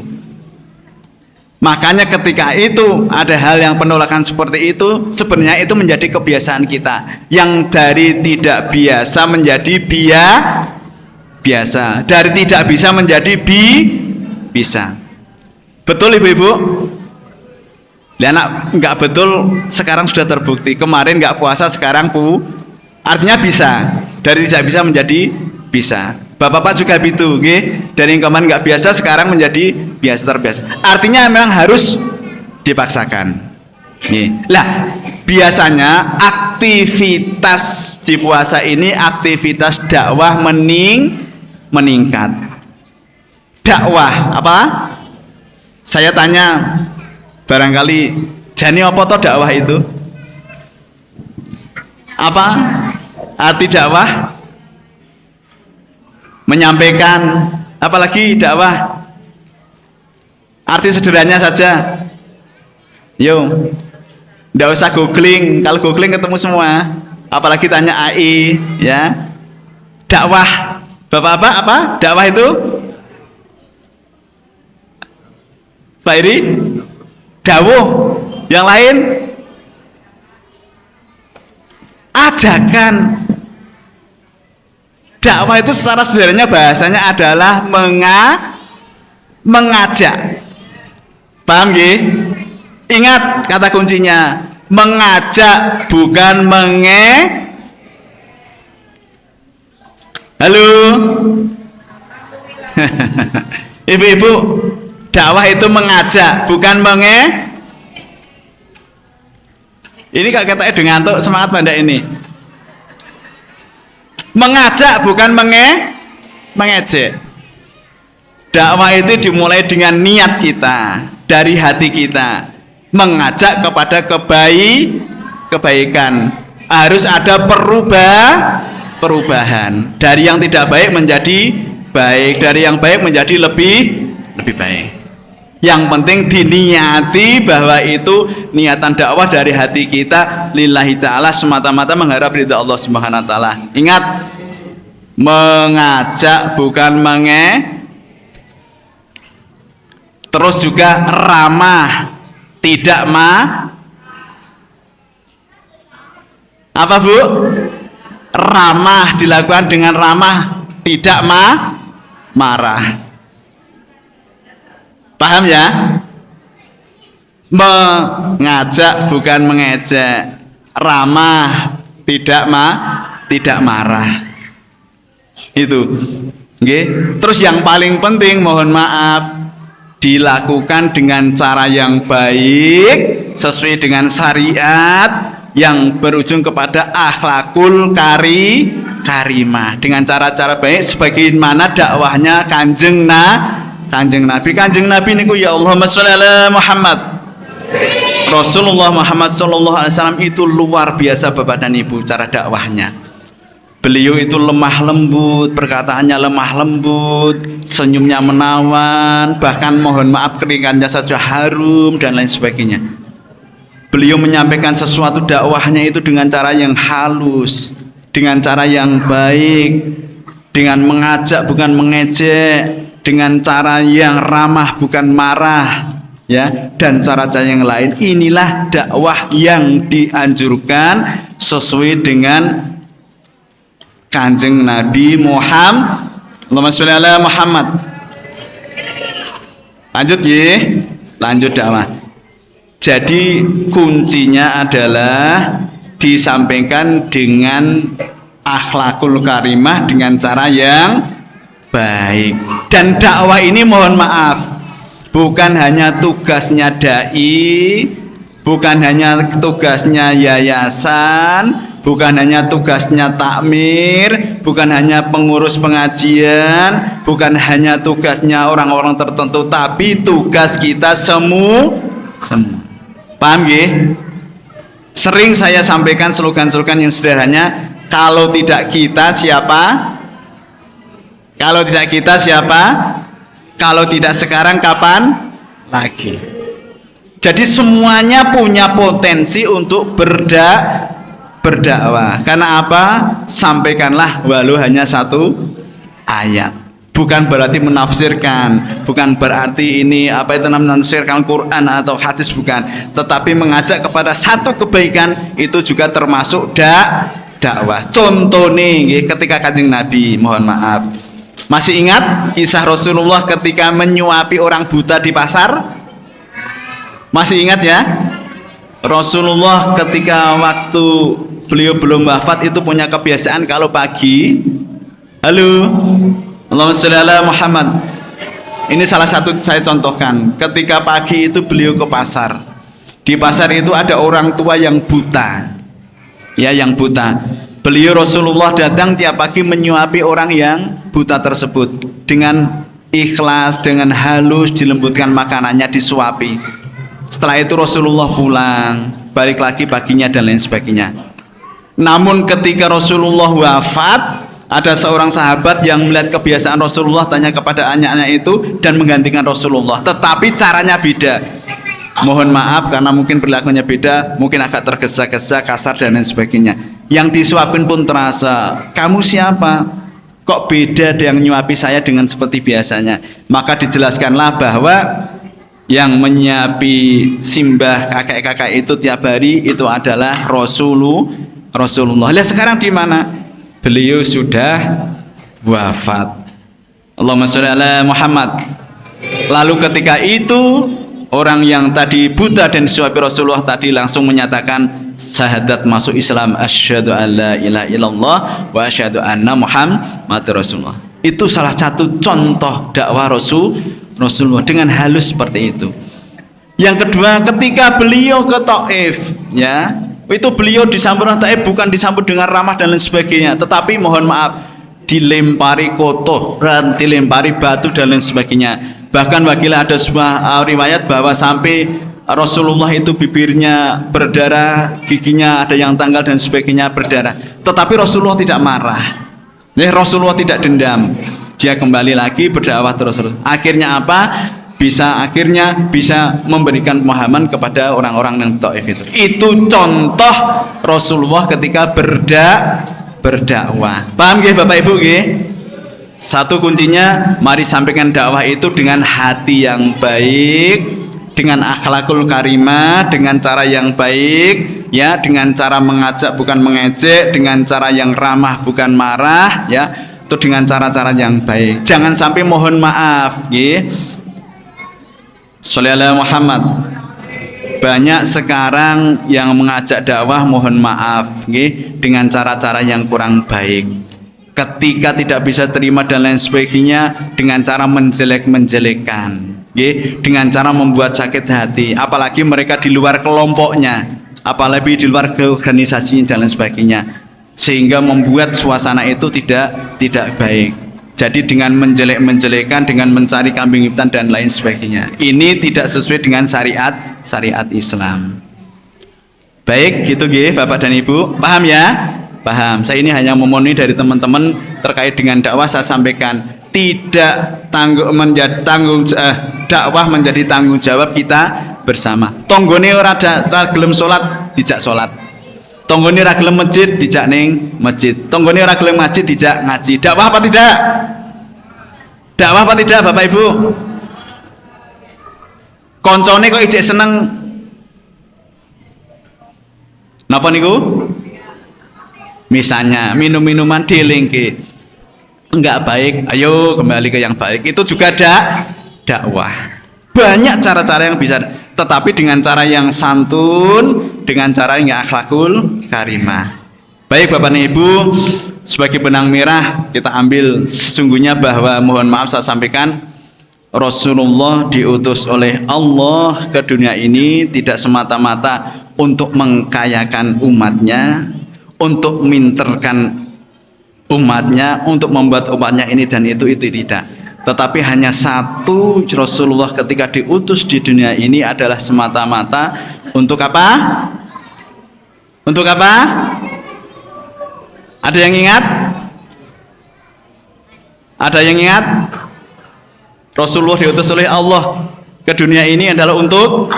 Makanya ketika itu ada hal yang penolakan seperti itu, sebenarnya itu menjadi kebiasaan kita. Yang dari tidak biasa menjadi biasa, dari tidak bisa menjadi bisa. Betul ibu-ibu? Anak nggak betul sekarang sudah terbukti. Kemarin nggak puasa, sekarang artinya bisa. Dari tidak bisa menjadi bisa. Bapak-bapak juga gitu, okay? Dari yang kemarin nggak biasa sekarang menjadi biasa, terbiasa. Artinya memang harus dipaksakan. Nih, lah biasanya aktivitas di puasa ini aktivitas dakwah meningkat. Dakwah apa? Saya tanya, barangkali jani apa toh dakwah itu? Apa arti dakwah? Menyampaikan, apalagi dakwah. Arti sederhananya saja. Yo, nggak usah googling. Kalau googling ketemu semua. Apalagi tanya AI, ya. Dakwah, bapak apa? Dakwah itu? Pak Iri? Dawuh. Yang lain? Ajakan. Dakwah itu secara sederhananya bahasanya adalah mengajak. Paham nggih? Ingat kata kuncinya, mengajak bukan Halo. Ibu-ibu, dakwah itu mengajak bukan Ini kak katanya dengan ngantuk, semangat Banda ini. Mengajak bukan mengejek. Dakwah itu dimulai dengan niat kita, dari hati kita, mengajak kepada kebaikan. Harus ada perubahan dari yang tidak baik menjadi baik, dari yang baik menjadi lebih baik. Yang penting diniati bahwa itu niatan dakwah dari hati kita lillahi ta'ala, semata-mata mengharap ridha Allah Subhanahu wa ta'ala. Ingat, mengajak bukan terus juga ramah, tidak apa Bu? Ramah dilakukan dengan ramah, tidak marah. Paham ya? Mengajak bukan mengejek, ramah, tidak marah. Itu. Okay. Terus yang paling penting, mohon maaf, dilakukan dengan cara yang baik, sesuai dengan syariat, yang berujung kepada akhlakul karimah, dengan cara-cara baik sebagaimana dakwahnya Kanjeng Nabi. Kanjeng Nabi niku ya Allahumma sholli ala Muhammad. Rasulullah Muhammad sallallahu alaihi wasallam itu luar biasa Bapak dan Ibu cara dakwahnya. Beliau itu lemah lembut, perkataannya lemah lembut, senyumnya menawan, bahkan mohon maaf keringatnya saja harum dan lain sebagainya. Beliau menyampaikan sesuatu dakwahnya itu dengan cara yang halus, dengan cara yang baik, dengan mengajak bukan mengejek, dengan cara yang ramah bukan marah, ya, dan cara-cara yang lain. Inilah dakwah yang dianjurkan sesuai dengan Kanjeng Nabi Muhammad. Allahumma sholli ala Muhammad. Lanjut ya, lanjut dakwah. Jadi kuncinya adalah disampaikan dengan akhlakul karimah, dengan cara yang baik. Dan dakwah ini mohon maaf, bukan hanya tugasnya dai, bukan hanya tugasnya yayasan, bukan hanya tugasnya takmir, bukan hanya pengurus pengajian, bukan hanya tugasnya orang-orang tertentu, tapi tugas kita semua. Paham ya? Sering saya sampaikan slogan-slogan yang sederhana, kalau tidak kita siapa? Kalau tidak kita siapa? Kalau tidak sekarang kapan? Lagi. Jadi semuanya punya potensi untuk berdakwah. Karena apa? Sampaikanlah walau hanya satu ayat. Bukan berarti menafsirkan, bukan berarti ini apa itu namanya menafsirkan Quran atau hadis, bukan. Tetapi mengajak kepada satu kebaikan, itu juga termasuk dakwah. Contoh nih, ketika Kanjeng Nabi, mohon maaf, masih ingat kisah Rasulullah ketika menyuapi orang buta di pasar? Masih ingat ya? Rasulullah ketika waktu beliau belum wafat itu punya kebiasaan kalau pagi, halo, Allahumma sholli ala Muhammad. Ini salah satu saya contohkan. Ketika pagi itu beliau ke pasar. Di pasar itu ada orang tua yang buta. Ya, yang buta. Beliau Rasulullah datang tiap pagi menyuapi orang yang buta tersebut dengan ikhlas, dengan halus, dilembutkan makanannya, disuapi. Setelah itu Rasulullah pulang, balik lagi paginya dan lain sebagainya. Namun ketika Rasulullah wafat, ada seorang sahabat yang melihat kebiasaan Rasulullah, tanya kepada anaknya itu dan menggantikan Rasulullah, tetapi caranya beda. Mohon maaf karena mungkin perilakunya beda, mungkin agak tergesa-gesa, kasar dan lain sebagainya. Yang disuapin pun terasa, kamu siapa? Kok beda yang nyuapi saya dengan seperti biasanya? Maka dijelaskanlah bahwa yang menyiapi simbah kakek-kakek itu tiap hari itu adalah Rasulullah. Lihat sekarang di mana? Beliau sudah wafat. Allahumma sholli ala Muhammad. Lalu ketika itu orang yang tadi buta dan disuapi Rasulullah tadi langsung menyatakan syahadat masuk Islam, asyhadu an la ilaha illallah wa asyhadu anna Muhammadar Rasulullah. Itu salah satu contoh dakwah Rasulullah dengan halus seperti itu. Yang kedua, ketika beliau ke Taif, ya, itu beliau disambut orang Taif bukan disambut dengan ramah dan lain sebagainya, tetapi mohon maaf dilempari kotoran, dilempari batu dan lain sebagainya. Bahkan wakilah ada sebuah riwayat bahwa sampai Rasulullah itu bibirnya berdarah, giginya ada yang tanggal dan sebagainya berdarah. Tetapi Rasulullah tidak marah. Rasulullah tidak dendam. Dia kembali lagi berdakwah terus. Akhirnya apa? Akhirnya bisa memberikan pemahaman kepada orang-orang yang Taif itu. Itu contoh Rasulullah ketika berdakwah. Paham nggih Bapak Ibu nggih? Satu kuncinya, mari sampaikan dakwah itu dengan hati yang baik, dengan akhlakul karimah, dengan cara yang baik, ya, dengan cara mengajak bukan mengejek, dengan cara yang ramah bukan marah, ya, itu dengan cara-cara yang baik. Jangan sampai mohon maaf, nggih. Sholli ala Muhammad. Banyak sekarang yang mengajak dakwah mohon maaf, nggih, dengan cara-cara yang kurang baik. Ketika tidak bisa terima dan lain sebagainya dengan cara menjelek-menjelekan, nggih, dengan cara membuat sakit hati, apalagi mereka di luar kelompoknya, apalagi di luar organisasinya dan lain sebagainya, sehingga membuat suasana itu tidak baik. Jadi dengan menjelek-menjelekan, dengan mencari kambing hitam dan lain sebagainya, ini tidak sesuai dengan syariat Islam. Baik, gitu nggih Bapak dan Ibu, paham ya? Paham. Saya ini hanya memenuhi dari teman-teman terkait dengan dakwah. Saya sampaikan tidak dakwah menjadi tanggung jawab kita bersama. Tonggone ora gelem salat dijak salat. Tonggone ora gelem masjid dijak ning masjid. Tonggone ora gelem ngaji dijak ngaji. Dakwah apa tidak? Dakwah apa tidak Bapak Ibu? Koncone kok ijek seneng. Napa niku? Misalnya minum-minuman dilingke enggak baik, ayo kembali ke yang baik. Itu juga dakwah. Banyak cara-cara yang bisa, tetapi dengan cara yang santun, dengan cara yang akhlakul karimah. Baik Bapak dan Ibu, sebagai benang merah kita ambil sesungguhnya bahwa mohon maaf saya sampaikan Rasulullah diutus oleh Allah ke dunia ini tidak semata-mata untuk mengkayakan umatnya, untuk minterkan umatnya, untuk membuat umatnya ini dan itu tidak. Tetapi hanya satu, Rasulullah ketika diutus di dunia ini adalah semata-mata untuk apa? Untuk apa? Ada yang ingat? Ada yang ingat? Rasulullah diutus oleh Allah ke dunia ini adalah untuk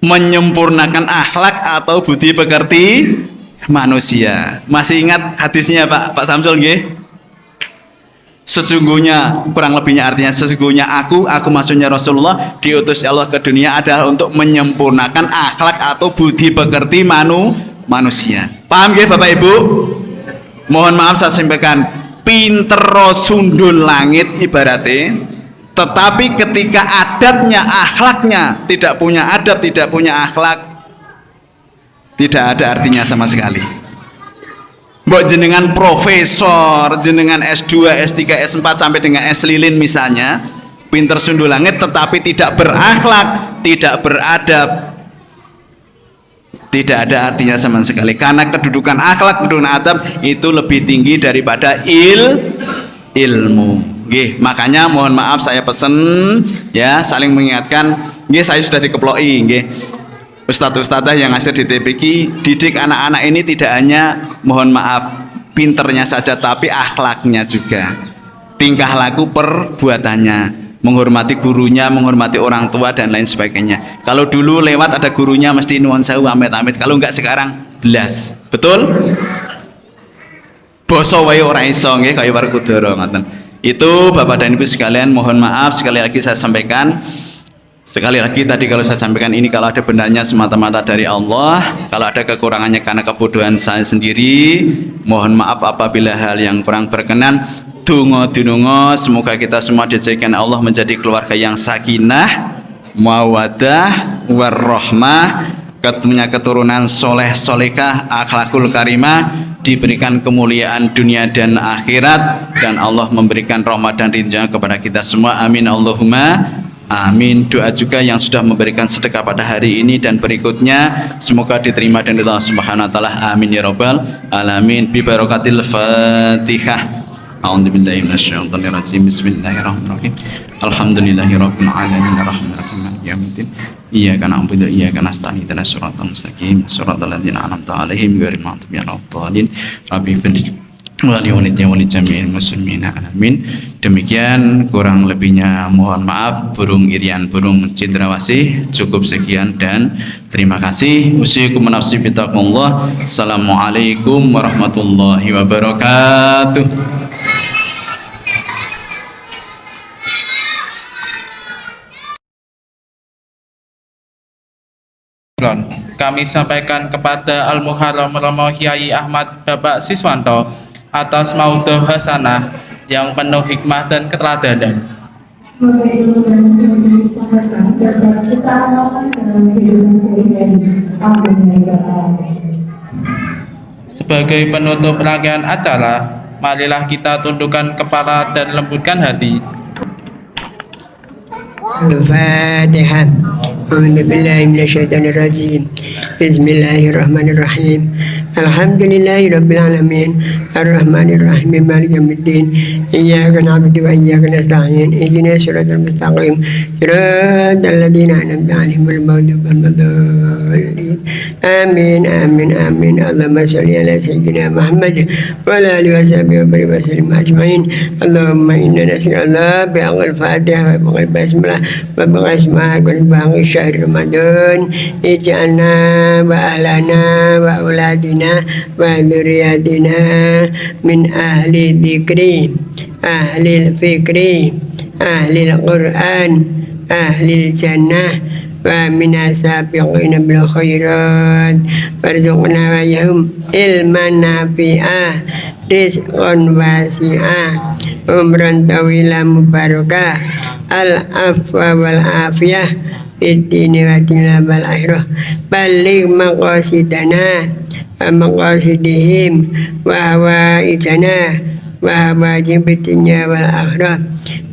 menyempurnakan akhlak atau budi pekerti manusia. Masih ingat hadisnya Pak Samsul nggih? Sesungguhnya, kurang lebihnya artinya sesungguhnya aku maksudnya Rasulullah diutus Allah ke dunia adalah untuk menyempurnakan akhlak atau budi pekerti manusia. Paham nggih Bapak Ibu? Mohon maaf saya sampaikan, pinter sundul langit ibaratnya, tetapi ketika adabnya, akhlaknya tidak punya adab, tidak punya akhlak, tidak ada artinya sama sekali. Mbok jenengan profesor, jenengan S2, S3, S4 sampai dengan S lilin misalnya, pinter sundul langit tetapi tidak berakhlak, tidak beradab, tidak ada artinya sama sekali. Karena kedudukan akhlak, kedudukan adab itu lebih tinggi daripada ilmu. Nggih, makanya mohon maaf saya pesen ya, saling mengingatkan. Nggih, saya sudah dikeploki nggih. Ustadz-ustadzah yang hadir di TPQ, didik anak-anak ini tidak hanya mohon maaf pinternya saja, tapi akhlaknya juga, tingkah laku perbuatannya, menghormati gurunya, menghormati orang tua dan lain sebagainya. Kalau dulu lewat ada gurunya mesti nuwun sewu amit-amit, kalau enggak sekarang belas. Betul? Basa wae ora iso nggih kaya Werkudara ngoten. Itu Bapak dan Ibu sekalian, mohon maaf sekali lagi saya sampaikan. Sekali lagi tadi kalau saya sampaikan ini, kalau ada benarnya semata-mata dari Allah, kalau ada kekurangannya karena kebodohan saya sendiri, mohon maaf apabila hal yang kurang berkenan. Dungo semoga kita semua dijadikan Allah menjadi keluarga yang sakinah, mawaddah, warahmah, punya keturunan soleh solekah, akhlakul karimah, diberikan kemuliaan dunia dan akhirat, dan Allah memberikan rahmat dan ridha kepada kita semua. Amin Allahumma amin. Doa juga yang sudah memberikan sedekah pada hari ini dan berikutnya semoga diterima dan Allah Subhanahu wa taala. Amin ya rabbal alamin. Bi barakatil Fatihah. A'udzubillahi minasyaitonir rajim. Bismillahirrahmanirrahim. Alhamdulillahirabbil alamin arrahmanirrahim maliki yaumiddin. Iyyaka na'budu wa iyyaka nasta'in ihdinas siratal mustaqim siratal ladzina an'amta 'alaihim ghairil maghdubi 'alaihim waladdallin. Rabbi fir wali walidya wali jami'il muslimina amin. Demikian, kurang lebihnya mohon maaf. Burung irian, burung cendrawasih. Cukup sekian dan terima kasih. Usikum nafsi bitaqwallah. Assalamualaikum warahmatullahi wabarakatuh.
Kami sampaikan kepada Al-Muharram Romo Kyai Ahmad Bapak Siswanto atas maudhu hasanah yang penuh hikmah dan keteladanan.
Semoga ilmu dan seni disampaikan dapat kita amalkan dalam kehidupan sehari-hari. Amin ya rabbal alamin.
Sebagai penutup rangkaian acara, marilah kita tundukkan kepala dan lembutkan hati.
Al-Fatihah. A'udzu billahi minasyaitonir rajim. Bismillahirrahmanirrahim. Alhamdulillahirabbil alamin. Arrahmanir rahim. Maliki yaumiddin. Iyyaka na'budu wa iyyaka nasta'in. Ihdinas siratal mustaqim. Siratal ladzina an'amta 'alaihim ghairil maghdubi 'alaihim waladdallin. آمين آمين آمين. اللهم صل على سيدنا محمد وعلى آله وصحبه وبارك وسلم أجمعين. اللهم إنا نسأل الله بحق الفاتحة وبحق البسملة وبحق أسمائك وبحق شهر رمضان اجعلنا وأهلنا وأولادنا وذرياتنا من أهل الذكر أهل الفكر أهل القرآن أهل الجنة ومن السابقين بالخيرات وارزقنا وإياهم علما نافعا رزقا واسعا عمرا طويلا مباركا العفو والعافية في الدين والدنيا والآخرة. بلغ مقاصدنا ومقاصدهم وهوائجنا وهوائج الدنيا والآخرة.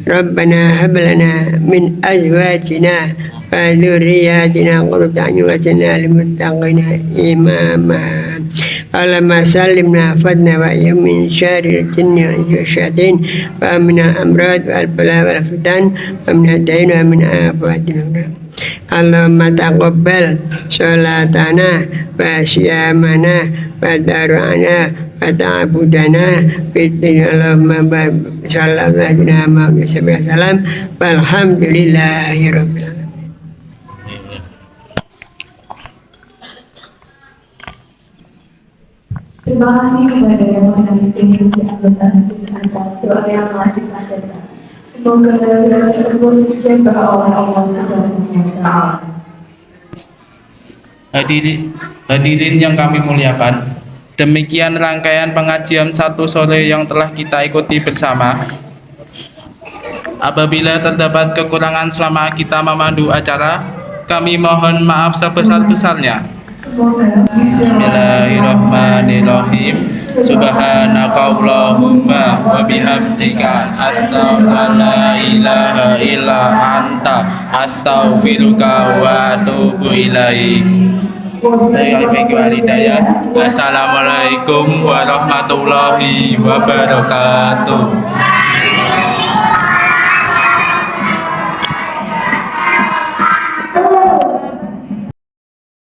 ربنا هب لنا من أزواجنا وذرياتنا قرة أعين واجعلنا للمتقين إماما. اللهم سلمنا فضنا وإياهم من شر الجن والإنس والشياطين ومن الأمراض والبلاء والفتن ومن الدين ومن آفات الأمراض. اللهم تقبل صلاتنا وصيامنا وتضرعنا وتعبدنا في الدين. اللهم صل على سيدنا محمد وسلم والحمد لله رب العالمين.
Terima kasih kepada yang mengalir anggota atas doa yang telah dipanjatkan. Semoga doa tersebut dijabah oleh Allah Subhanahu wa Ta'ala.
Hadirin yang kami muliakan, demikian rangkaian pengajian satu sore yang telah kita ikuti bersama. Apabila terdapat kekurangan selama kita memandu acara, kami mohon maaf sebesar-besarnya. Bismillahirrahmanirrahim. Subhanakallahumma wa bihamdika astaghfiruka la ilaha illa anta astaghfiruka wa atubu ilaik. Assalamualaikum warahmatullahi wabarakatuh.